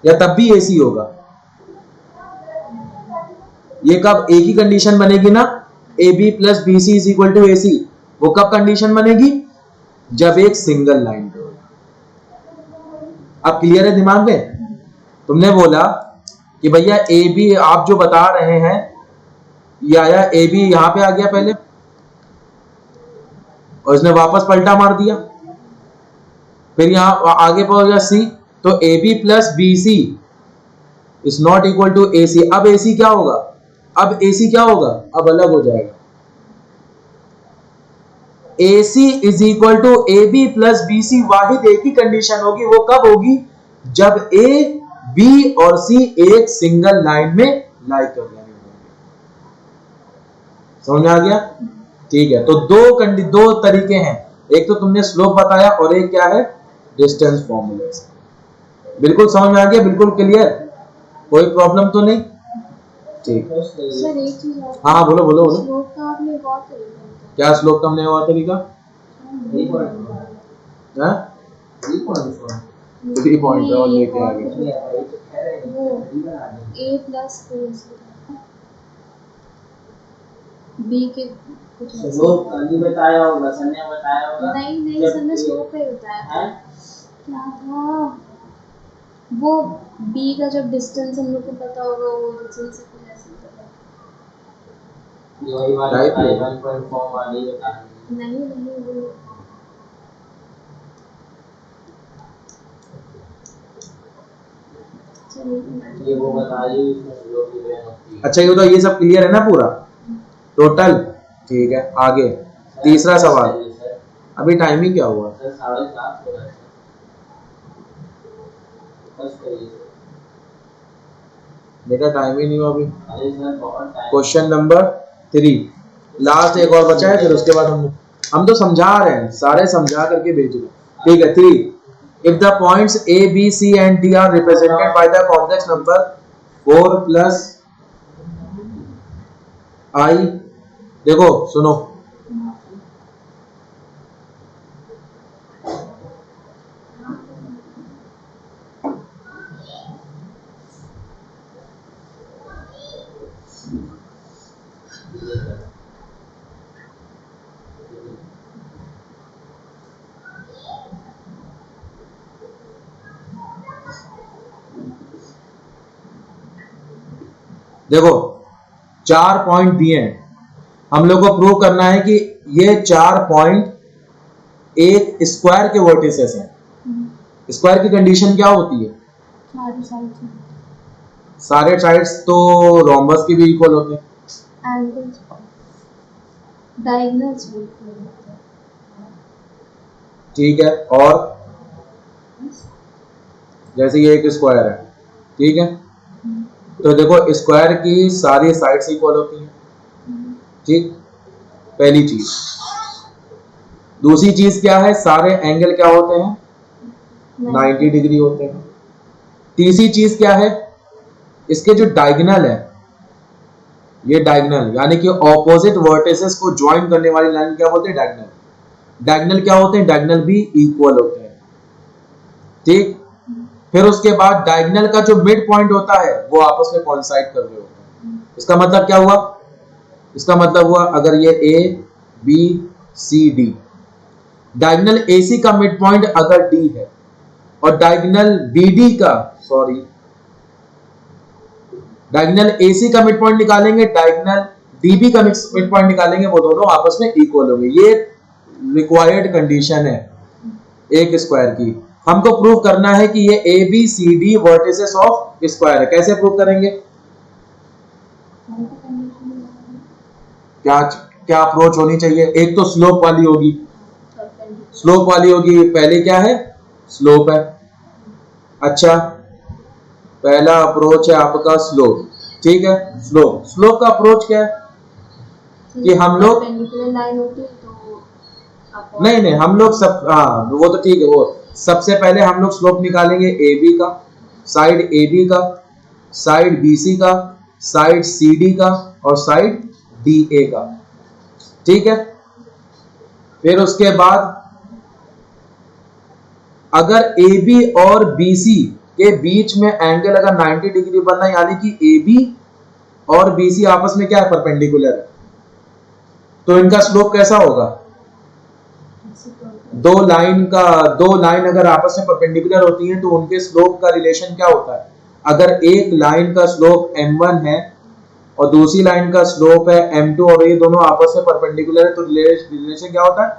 या तब भी ए सी होगा? ये कब एक ही कंडीशन बनेगी ना, A B plus B C is equal to A C, वो कब कंडीशन बनेगी? जब एक सिंगल लाइन पे होगा। अब क्लियर है दिमाग में? तुमने बोला कि भैया ए बी आप जो बता रहे हैं, ये आया ए बी यहां पे आ गया पहले और इसने वापस पलटा मार दिया, फिर यहां आगे पहुंच गया सी, तो A B plus B C is not equal to A C. अब ए सी क्या होगा? अब ए सी क्या होगा? अब अलग हो जाएगा, A C is equal to A B plus B C, वाहिद एक ही कंडीशन होगी, वो कब होगी? जब ए बी और सी एक सिंगल लाइन में लाई कर रहे होंगे। समझ आ गया? ठीक है, तो दो तरीके हैं, एक तो तुमने स्लोप बताया और एक क्या है? डिस्टेंस फॉर्मूले से। बिल्कुल समझ में आ गया? बिल्कुल क्लियर? कोई प्रॉब्लम तो नहीं? ठीक। सर एक चीज और, हाँ बोलो बोलो बोलो। स्लोप का आपने बहुत तरीका बताया। क्या स्लोप का हमने और तरीका? 3 पॉइंट और लेके आ गए। वो ए प्लस बी के कुछ स्लोप नहीं बताया होगा, सर ने बताया होगा। नहीं सर ने स्लोप का ही बताया था। क्या था वो बी का जब डिस्टेंस हम लोग को पता होगा, वो डिस्टेंस से कुछ ऐसे होगा। ये वही वाला है 1.4 वाली बता। नहीं वो ये वो बताइए इसमें स्लोप की वैल्यू होती है। अच्छा ये तो ये सब क्लियर है ना पूरा टोटल? ठीक है आगे तीसरा सवाल। अभी टाइमिंग क्या हुआ? सर 7:30 हो रहा है। बस करिए बेटा टाइम ही नहीं हुआ अभी। अरे सर बहुत टाइम। क्वेश्चन नंबर 3 लास्ट एक और बचा है, फिर उसके बाद हम तो समझा रहे हैं, सारे समझा करके भेज रहे हैं। ठीक है 3 if the points A, B, C and D are represented by the complex number 4 plus I, देखो सुनो, देखो 4 पॉइंट दिए हैं, हम लोग को प्रूव करना है कि ये 4 पॉइंट एक स्क्वायर के वर्टिसेस हैं। स्क्वायर की कंडीशन क्या होती है? सारे साइड्स तो रोम्बस के भी इक्वल होते हैं, एंगल्स डायगोनल्स भी इक्वल होते हैं। ठीक है, और जैसे ये एक स्क्वायर है, ठीक है, तो देखो स्क्वायर की सारी साइड्स इक्वल होती हैं, ठीक, पहली चीज। दूसरी चीज क्या है, सारे एंगल क्या होते हैं, 90 डिग्री होते हैं। तीसरी चीज क्या है, इसके जो डायगोनल है, ये डायगोनल यानी कि ऑपोजिट वर्टिसेस को ज्वाइन करने वाली लाइन क्या बोलते हैं, डायगोनल। डायगोनल क्या होते हैं, डायगोनल भी इक्वल होते हैं, ठीक। फिर उसके बाद डायगोनल का जो मिड पॉइंट होता है वो आपस में कोइंसाइड कर रहे होते हैं। इसका मतलब क्या हुआ, इसका मतलब हुआ अगर ये A B C D, diagonal AC का मिड पॉइंट अगर D है और डायगोनल BD का, सॉरी, डायगोनल AC का मिड पॉइंट निकालेंगे, डायगोनल DB का मिड पॉइंट निकालेंगे, वो दोनों आपस में इक्वल होंगे। ये रिक्वायर्ड कंडीशन है एक स्क्वायर की। हमको प्रूव करना है कि ये ABCD वर्टिसेस ऑफ स्क्वायर है। कैसे प्रूव करेंगे, क्या क्या अप्रोच होनी चाहिए, एक तो स्लोप वाली होगी, स्लोप वाली होगी। पहले क्या है, स्लोप है। अच्छा, पहला अप्रोच है आपका स्लोप, ठीक है। स्लोप, स्लोप का अप्रोच क्या है कि हम लोग लाइन होती है तो नहीं हम लोग सब, हाँ वो तो ठीक है, वो सबसे पहले हम लोग स्लोप निकालेंगे AB का, साइड AB का, साइड BC का, साइड CD का और साइड DA का, ठीक है। फिर उसके बाद अगर AB और BC के बीच में एंगल अगर 90 डिग्री बनना, यानी कि AB और BC आपस में क्या है, परपेंडिकुलर है, तो इनका स्लोप कैसा होगा, दो लाइन अगर आपस में परपेंडिकुलर होती हैं तो उनके स्लोप का रिलेशन क्या होता है। अगर एक लाइन का स्लोप m1 है और दूसरी लाइन का स्लोप है m2 और ये दोनों आपस में परपेंडिकुलर है, तो रिलेशन क्या होता है,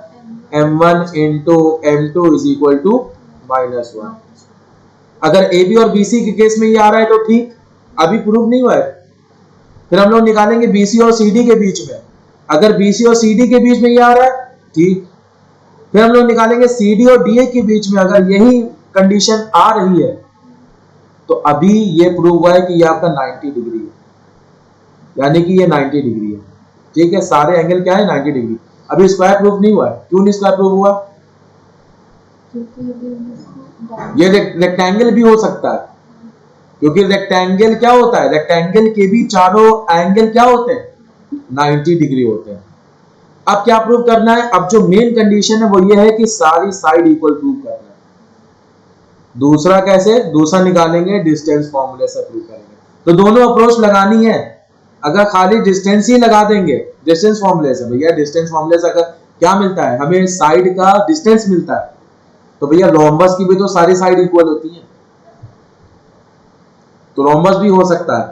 m1 into m2 is equal to -1। अगर AB और BC के केस में ये आ रहा है तो ठीक, अभी प्रूव नहीं हुआ है। फिर हम लोग निकालेंगे BC और CD के बीच में, अगर BC और CD के बीच में ये आ रहा है ठीक। फिर हम लोग निकालेंगे CD और DA के बीच में, अगर यही कंडीशन आ रही है तो अभी ये प्रूव हुआ है कि ये आपका 90 डिग्री है, यानी कि ये 90 डिग्री है, ठीक है। सारे एंगल क्या है, 90 डिग्री। अभी स्क्वायर प्रूफ नहीं हुआ है, क्यों नहीं स्क्वायर प्रूफ हुआ, ये रेक्टेंगल भी हो सकता है, क्योंकि रेक्टेंगल क्या होता है, रेक्टेंगल के भी चारों एंगल क्या होते हैं, 90 डिग्री होते हैं। अब क्या प्रूव करना है, अब जो मेन कंडीशन है वो ये है कि सारी साइड इक्वल प्रूव करना है। दूसरा कैसे, दूसरा निकालेंगे डिस्टेंस फॉर्मूले से प्रूव करेंगे। तो दोनों अप्रोच लगानी है। अगर खाली डिस्टेंस ही लगा देंगे डिस्टेंस फॉर्मूले से, भैया डिस्टेंस फॉर्मूले से अगर क्या मिलता है, हमें साइड का डिस्टेंस मिलता है, तो भैया रोम्बस की भी तो सारी साइड इक्वल होती है, तो रोम्बस भी हो सकता है।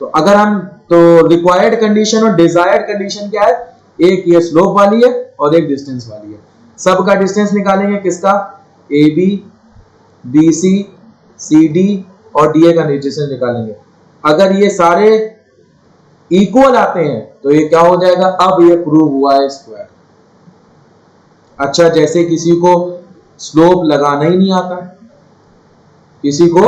तो अगर हम, तो रिक्वायर्ड कंडीशन और डिजायर्ड कंडीशन क्या है, एक ये स्लोप वाली है और एक डिस्टेंस वाली है। सबका डिस्टेंस निकालेंगे, किसका, AB BC CD और DA का डिस्टेंस निकालेंगे। अगर ये सारे इक्वल आते हैं तो ये क्या हो जाएगा, अब ये प्रूव हुआ है स्क्वायर। अच्छा, जैसे किसी को स्लोप लगाना ही नहीं आता, किसी को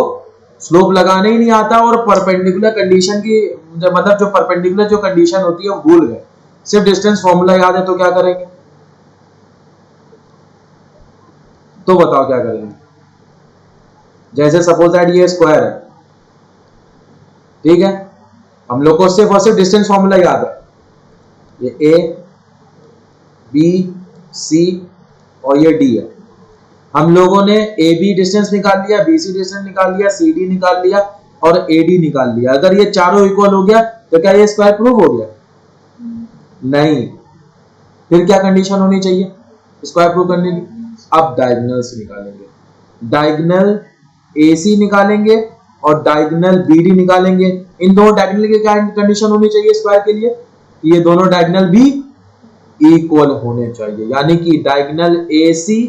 स्लोप लगाना ही नहीं आता और परपेंडिकुलर कंडीशन की, मतलब जो परपेंडिकुलर जो कंडीशन होती है वो भूल गए, सिर्फ डिस्टेंस फॉर्मूला याद है, तो क्या करेंगे, तो बताओ क्या करेंगे। जैसे सपोज दैट ये स्क्वायर है, ठीक है, हम लोग को सिर्फ और सिर्फ डिस्टेंस फॉर्मूला याद है, ये A B C और ये D है। हम लोगों ने AB डिस्टेंस निकाल लिया, BC डिस्टेंस निकाल लिया, CD निकाल लिया और AD निकाल लिया। अगर ये चारों इक्वल हो गया तो क्या ये स्क्वायर प्रूव हो गया, नहीं। फिर क्या कंडीशन होनी चाहिए स्क्वायर प्रूव करने की, अब डायगोनल्स निकालेंगे, डायगोनल AC निकालेंगे और डायगोनल BD निकालेंगे। इन दोनों डायगोनल की क्या कंडीशन होनी चाहिए स्क्वायर के लिए, ये दोनों डायगोनल भी इक्वल होने चाहिए, यानी कि diagonal AC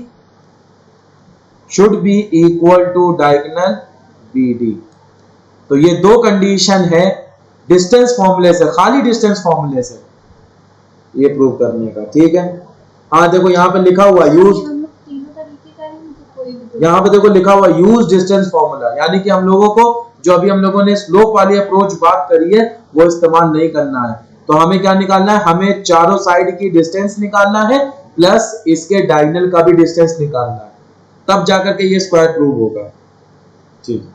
should be equal to diagonal BD। तो ये दो कंडीशन है डिस्टेंस फॉर्मूले से, खाली डिस्टेंस फॉर्मूले से ये प्रूव करने का। ठीक है, हाँ देखो यहाँ पे लिखा हुआ यूज, हम लोग तीनों तरीके करेंगे तो कोई भी तो यहाँ पे देखो लिखा हुआ यूज डिस्टेंस फॉर्मूला, यानी कि हम लोगों को जो अभी हम लोगों ने स्लोप वाली अप्रोच बात करी है वो इस्तेमाल नहीं करना है। तो हमें क्या निकालना है, हमें चारों साइड की डिस्टेंस निकालना है प्लस इसके डायगोनल का भी डिस्टेंस निकालना है, तब जाकर के ये स्क्वायर प्रूव होगा। ठीक,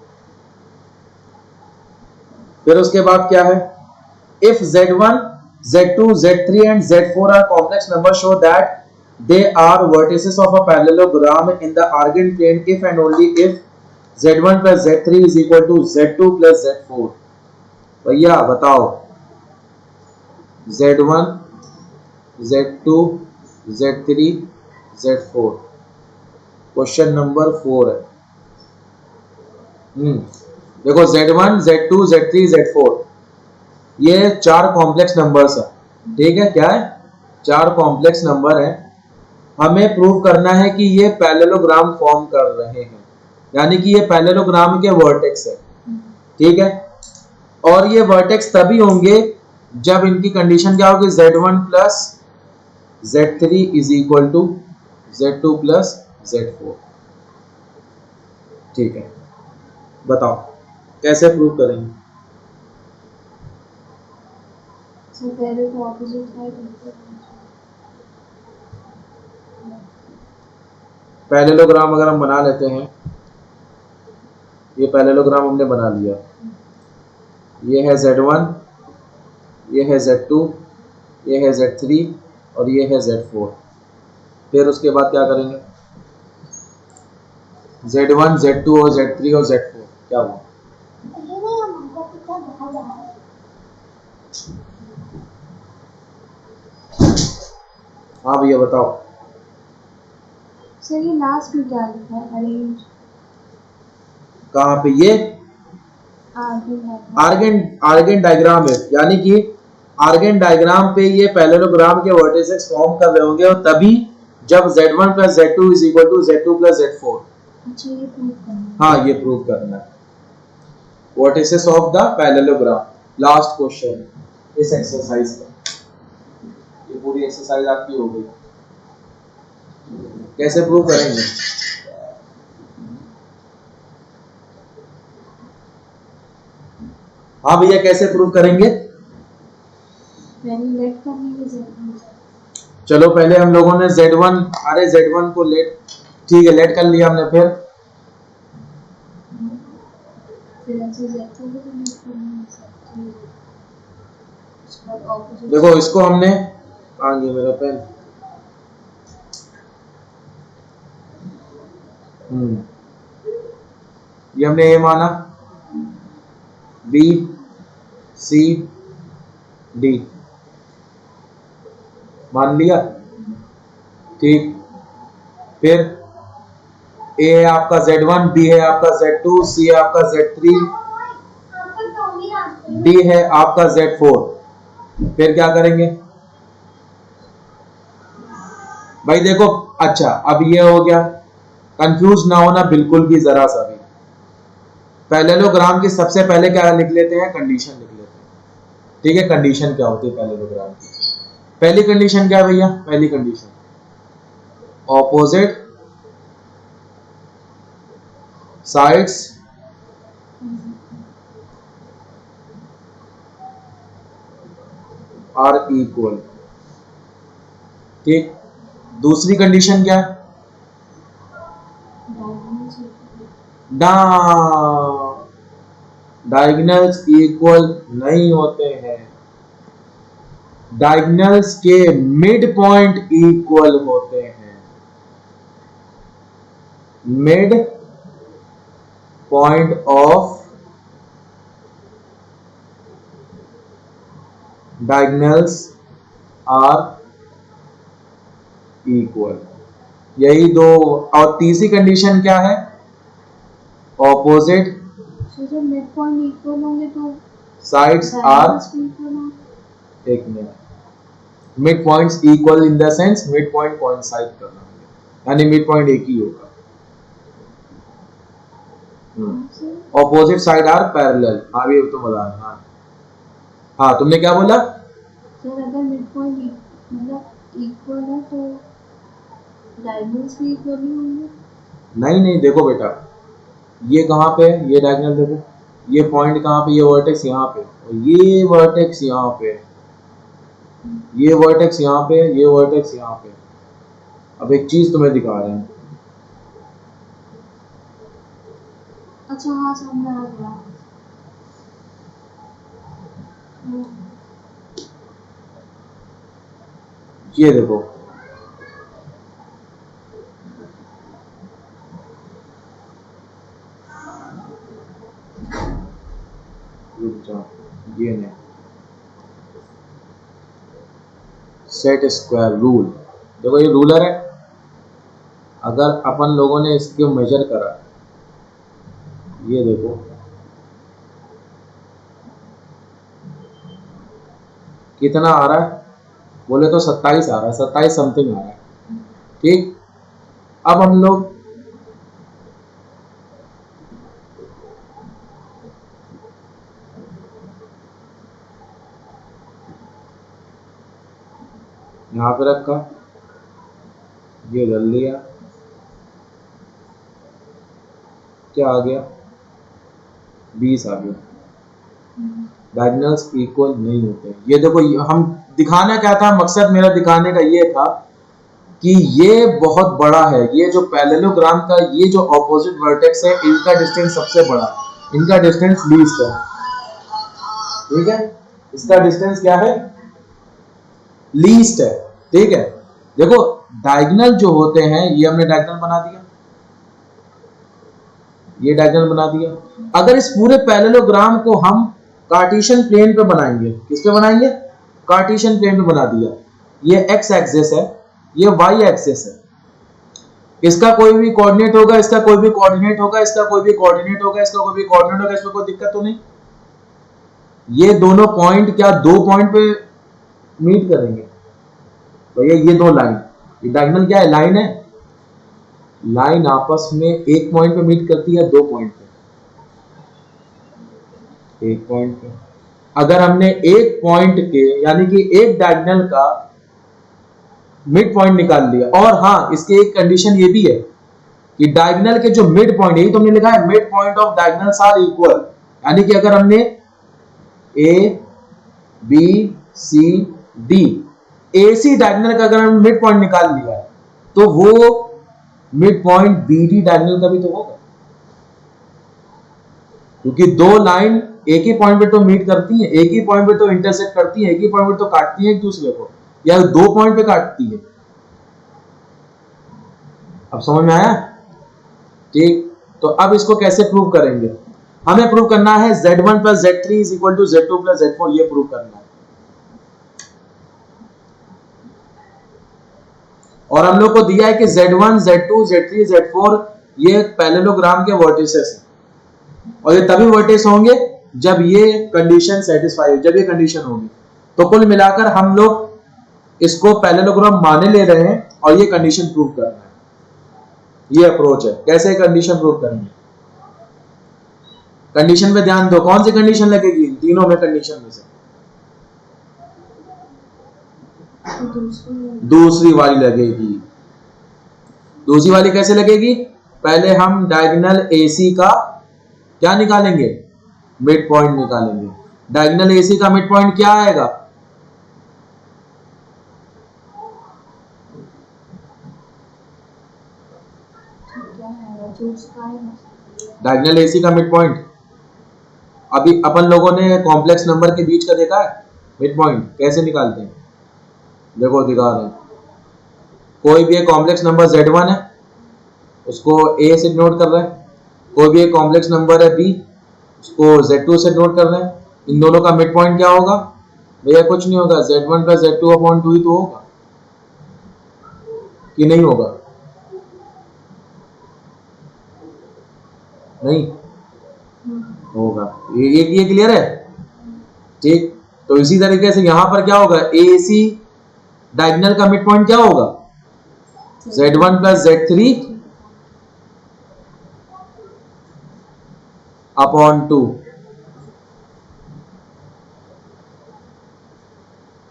फिर उसके बाद क्या है, if Z1, Z2, Z3 and Z4 are complex numbers, show that they are vertices of a parallelogram in the Argand plane if and only if Z1 plus Z3 is equal to Z2 plus Z4। भैया बताओ, Z1, Z2, Z3, Z4, question number 4 है। देखो Z1, Z2, Z3, Z4 ये 4 complex numbers है। ठीक है, क्या है, 4 कॉम्प्लेक्स नंबर है। हमें प्रूव करना है कि ये पैरेललोग्राम फॉर्म कर रहे हैं, यानी कि ये पैरेललोग्राम के वर्टेक्स है। ठीक है, और ये वर्टेक्स तभी होंगे जब इनकी कंडीशन क्या होगी, Z1 plus Z3 is equal to Z2 plus Z4। ठीक है, बताओ कैसे प्रूव करेंगे। सो पहले तो ऑपोजिट साइड पैरेललोग्राम अगर हम बना लेते हैं, ये पैरेललोग्राम हमने बना लिया, ये है Z1, ये है Z2, ये है Z3 और ये है Z4। फिर उसके बाद क्या करेंगे, Z1, Z2 और Z3 और Z4 क्या हुआ, हाँ भैया बताओ। सर ये लास्ट में क्या लिखा है, अरेंज कहाँ पे, ये आगे है आर्गेन डायग्राम है, यानी कि आर्गेन डायग्राम पे ये पैरेललोग्राम के वर्टिसेस फॉर्म कर रहे होंगे और तभी जब Z1 plus Z2 is equal to Z2 plus Z4। अच्छा ये प्रूव करना है। हाँ ये प्रूव करना है, vertices of the parallelogram. Last question इस एक्सरसाइज का, ये पूरी एक्सरसाइज आपकी हो गई। कैसे प्रूव करेंगे, हाँ भैया कैसे प्रूव करेंगे, पहले लेट करने की जरूरत है। चलो पहले हम लोगों ने Z1, अरे Z1 को लेट, ठीक है लेट कर लिया हमने, फिर ऐसे Z2 को तो लेट करना है। उसके बाद ऑपोजिट देखो इसको हमने, आ गया मेरा पेन, ये हमने ए माना, B C D मान लिया। ठीक, फिर A है आपका Z1, B है आपका Z2, C है आपका Z3, D है आपका Z4। फिर क्या करेंगे भाई, देखो अच्छा अब ये हो गया, कंफ्यूज ना होना बिल्कुल भी जरा सा भी। पैरेललोग्राम की सबसे पहले क्या लिख लेते हैं, कंडीशन लिख लेते हैं। ठीक है, कंडीशन क्या होती है पैरेललोग्राम की, पहली कंडीशन क्या है भैया, पहली condition opposite sides are equal. ठीक, दूसरी कंडीशन क्या है, डायगोनल्स इक्वल नहीं होते हैं, डायगोनल्स के मिड पॉइंट इक्वल होते हैं, mid point of diagonals are equal, यही दो। और तीसरी कंडीशन क्या है, ऑपोजिट जब मिड पॉइंट इक्वल होंगे तो साइड्स आर, एक minute, mid points equal in the sense mid point coincide करना होगा, यानी मिड पॉइंट एक ही होगा। ऑपोजिट साइड आर पैरेलल, हाँ भी तो बता, हाँ हाँ तुमने क्या बोला? सर अगर मिड पॉइंट मतलब इक्वल है तो डायगोनल्स भी इक्वल ही होंगे। नहीं नहीं, देखो बेटा, ये कहाँ पे है, ये डायगोनल देखो, ये पॉइंट कहाँ पे, ये वर्टेक्स यहाँ पे, और ये वर्टेक्स यहाँ पे, ये वर्टेक्स यहाँ पे, ये वर्टेक्स यहाँ पे। अब एक चीज तुम्हें दिखा रहे हैं, अच्छा हाँ समझ आ गया। ये देखो, ये नहीं, सेट स्क्वायर रूल, देखो ये रूलर है। अगर अपन लोगों ने इसको मेजर करा, ये देखो कितना आ रहा है, बोले तो 27 आ रहा है, 27 समथिंग आ रहा है। ठीक, अब हम लोग यहाँ पे रखा, ये डाल लिया, क्या आ गया, 20 आ गया। डायगोनल्स इक्वल नहीं होते। ये देखो, हम दिखाना क्या था, मकसद मेरा दिखाने का ये था कि ये बहुत बड़ा है, ये जो पैरेललोग्राम का ये जो ऑपोजिट वर्टेक्स है, इनका डिस्टेंस सबसे बड़ा, इनका डिस्टेंस लीस्ट है। ठीक है, इसका डिस्टेंस क्या है, लीस्ट है। ठीक है, देखो डायगोनल जो होते हैं, ये हमने डायगोनल बना दिया, ये डायगोनल बना दिया। अगर इस पूरे पैरेललोग्राम को हम कार्टेशियन प्लेन पे बनाएंगे, किस पे बनाएंगे, कार्टेशियन प्लेन पे बना दिया। ये एक्स एक्सिस है, ये वाई एक्सिस है, इसका कोई भी कोऑर्डिनेट होगा, इसका कोई भी कोऑर्डिनेट होगा, इसका कोई भी कोऑर्डिनेट होगा, इसका कोई भी कोऑर्डिनेट होगा, इसमें कोई दिक्कत तो नहीं। ये दोनों पॉइंट क्या दो पॉइंट पे मीट करेंगे, भैया ये दो लाइन, ये डायगोनल क्या है, लाइन है। लाइन आपस में एक पॉइंट पे मीट करती है, दो पॉइंट पे, एक पॉइंट पे। अगर हमने एक पॉइंट के यानी कि एक डायगोनल का मिड पॉइंट निकाल लिया, और हाँ इसकी एक कंडीशन ये भी है कि डायगोनल के जो मिड पॉइंट, यही तुमने लिखा है, mid point of diagonals are equal, यानी कि अगर हमने A B C D A C diagonal का अगर हमने मिड पॉइंट निकाल लिया तो वो mid point B D diagonal का भी तो होगा, क्योंकि दो लाइन एक ही पॉइंट पे तो मीट करती हैं, एक ही पॉइंट पे तो इंटरसेक्ट करती हैं, एक ही पॉइंट पे तो काटती हैं एक दूसरे को, या दो पॉइंट पे काटती है। अब समझ में आया? ठीक, तो अब इसको कैसे प्रूव करेंगे, हमें प्रूव करना है z1 plus z3 is equal to z2 plus z4, ये प्रूव करना है। और हम लोग को दिया है कि z1 z2 z3 z4 ये पैरेललोग्राम के वर्टिसेस हैं, और ये तभी वर्टिस होंगे जब ये कंडीशन सेटिस्फाई हो, जब ये कंडीशन होगी। तो कुल मिलाकर हम लोग इसको पैरेललोग्राम माने ले रहे हैं और ये कंडीशन प्रूव करना है। ये अप्रोच है, कैसे कंडीशन प्रूव करेंगे। कंडीशन पे ध्यान दो, कौन सी कंडीशन लगेगी तीनों में, कंडीशन में से दूसरी वाली लगेगी। दूसरी वाली कैसे लगेगी, पहले हम डायगोनल AC का क्या निकालेंगे, मिड पॉइंट निकालेंगे। डायगोनल AC का मिड पॉइंट क्या आएगा, डायगोनल AC का मिड पॉइंट, अभी अपन लोगों ने कॉम्प्लेक्स नंबर के बीच का देखा है मिड पॉइंट कैसे निकालते हैं, देखो दिखा रहे हैं। कोई भी एक कॉम्प्लेक्स नंबर z1 है, उसको A से नोट कर रहे हैं, कोई भी एक कॉम्प्लेक्स नंबर है B, उसको z2 से नोट कर रहे हैं। इन दोनों का मिड पॉइंट क्या होगा, भैया कुछ नहीं होगा, z1 प्लस z2 अपॉन 2 ही तो होगा, कि नहीं होगा, नहीं होगा। ये क्लियर है? ठीक, तो इसी तरीके से यहां पर क्या होगा, AC डायगोनल का मिड पॉइंट क्या होगा, z1 प्लस z3 अपॉन 2।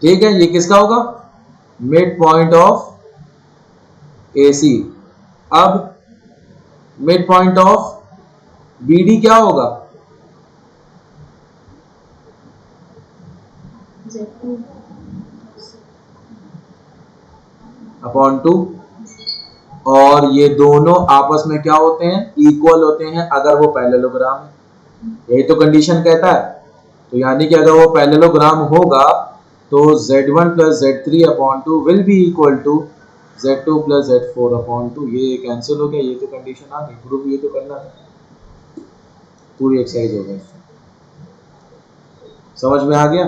ठीक है, ये किसका होगा? Mid point of AC। अब मिड पॉइंट ऑफ BD क्या होगा? Z2 upon 2। और ये दोनों आपस में क्या होते हैं? इक्वल होते हैं अगर वो पैरेललोग्राम है। यही तो कंडीशन कहता है। तो यानी कि अगर वो पैरेललोग्राम होगा तो Z1 plus Z3 upon 2 will be equal to Z2 plus Z4 upon 2। ये कैंसिल हो गया, ये तो कंडीशन आ गई। प्रूफ ये तो करना था, पूरी एक्सरसाइज हो गई। समझ में आ गया?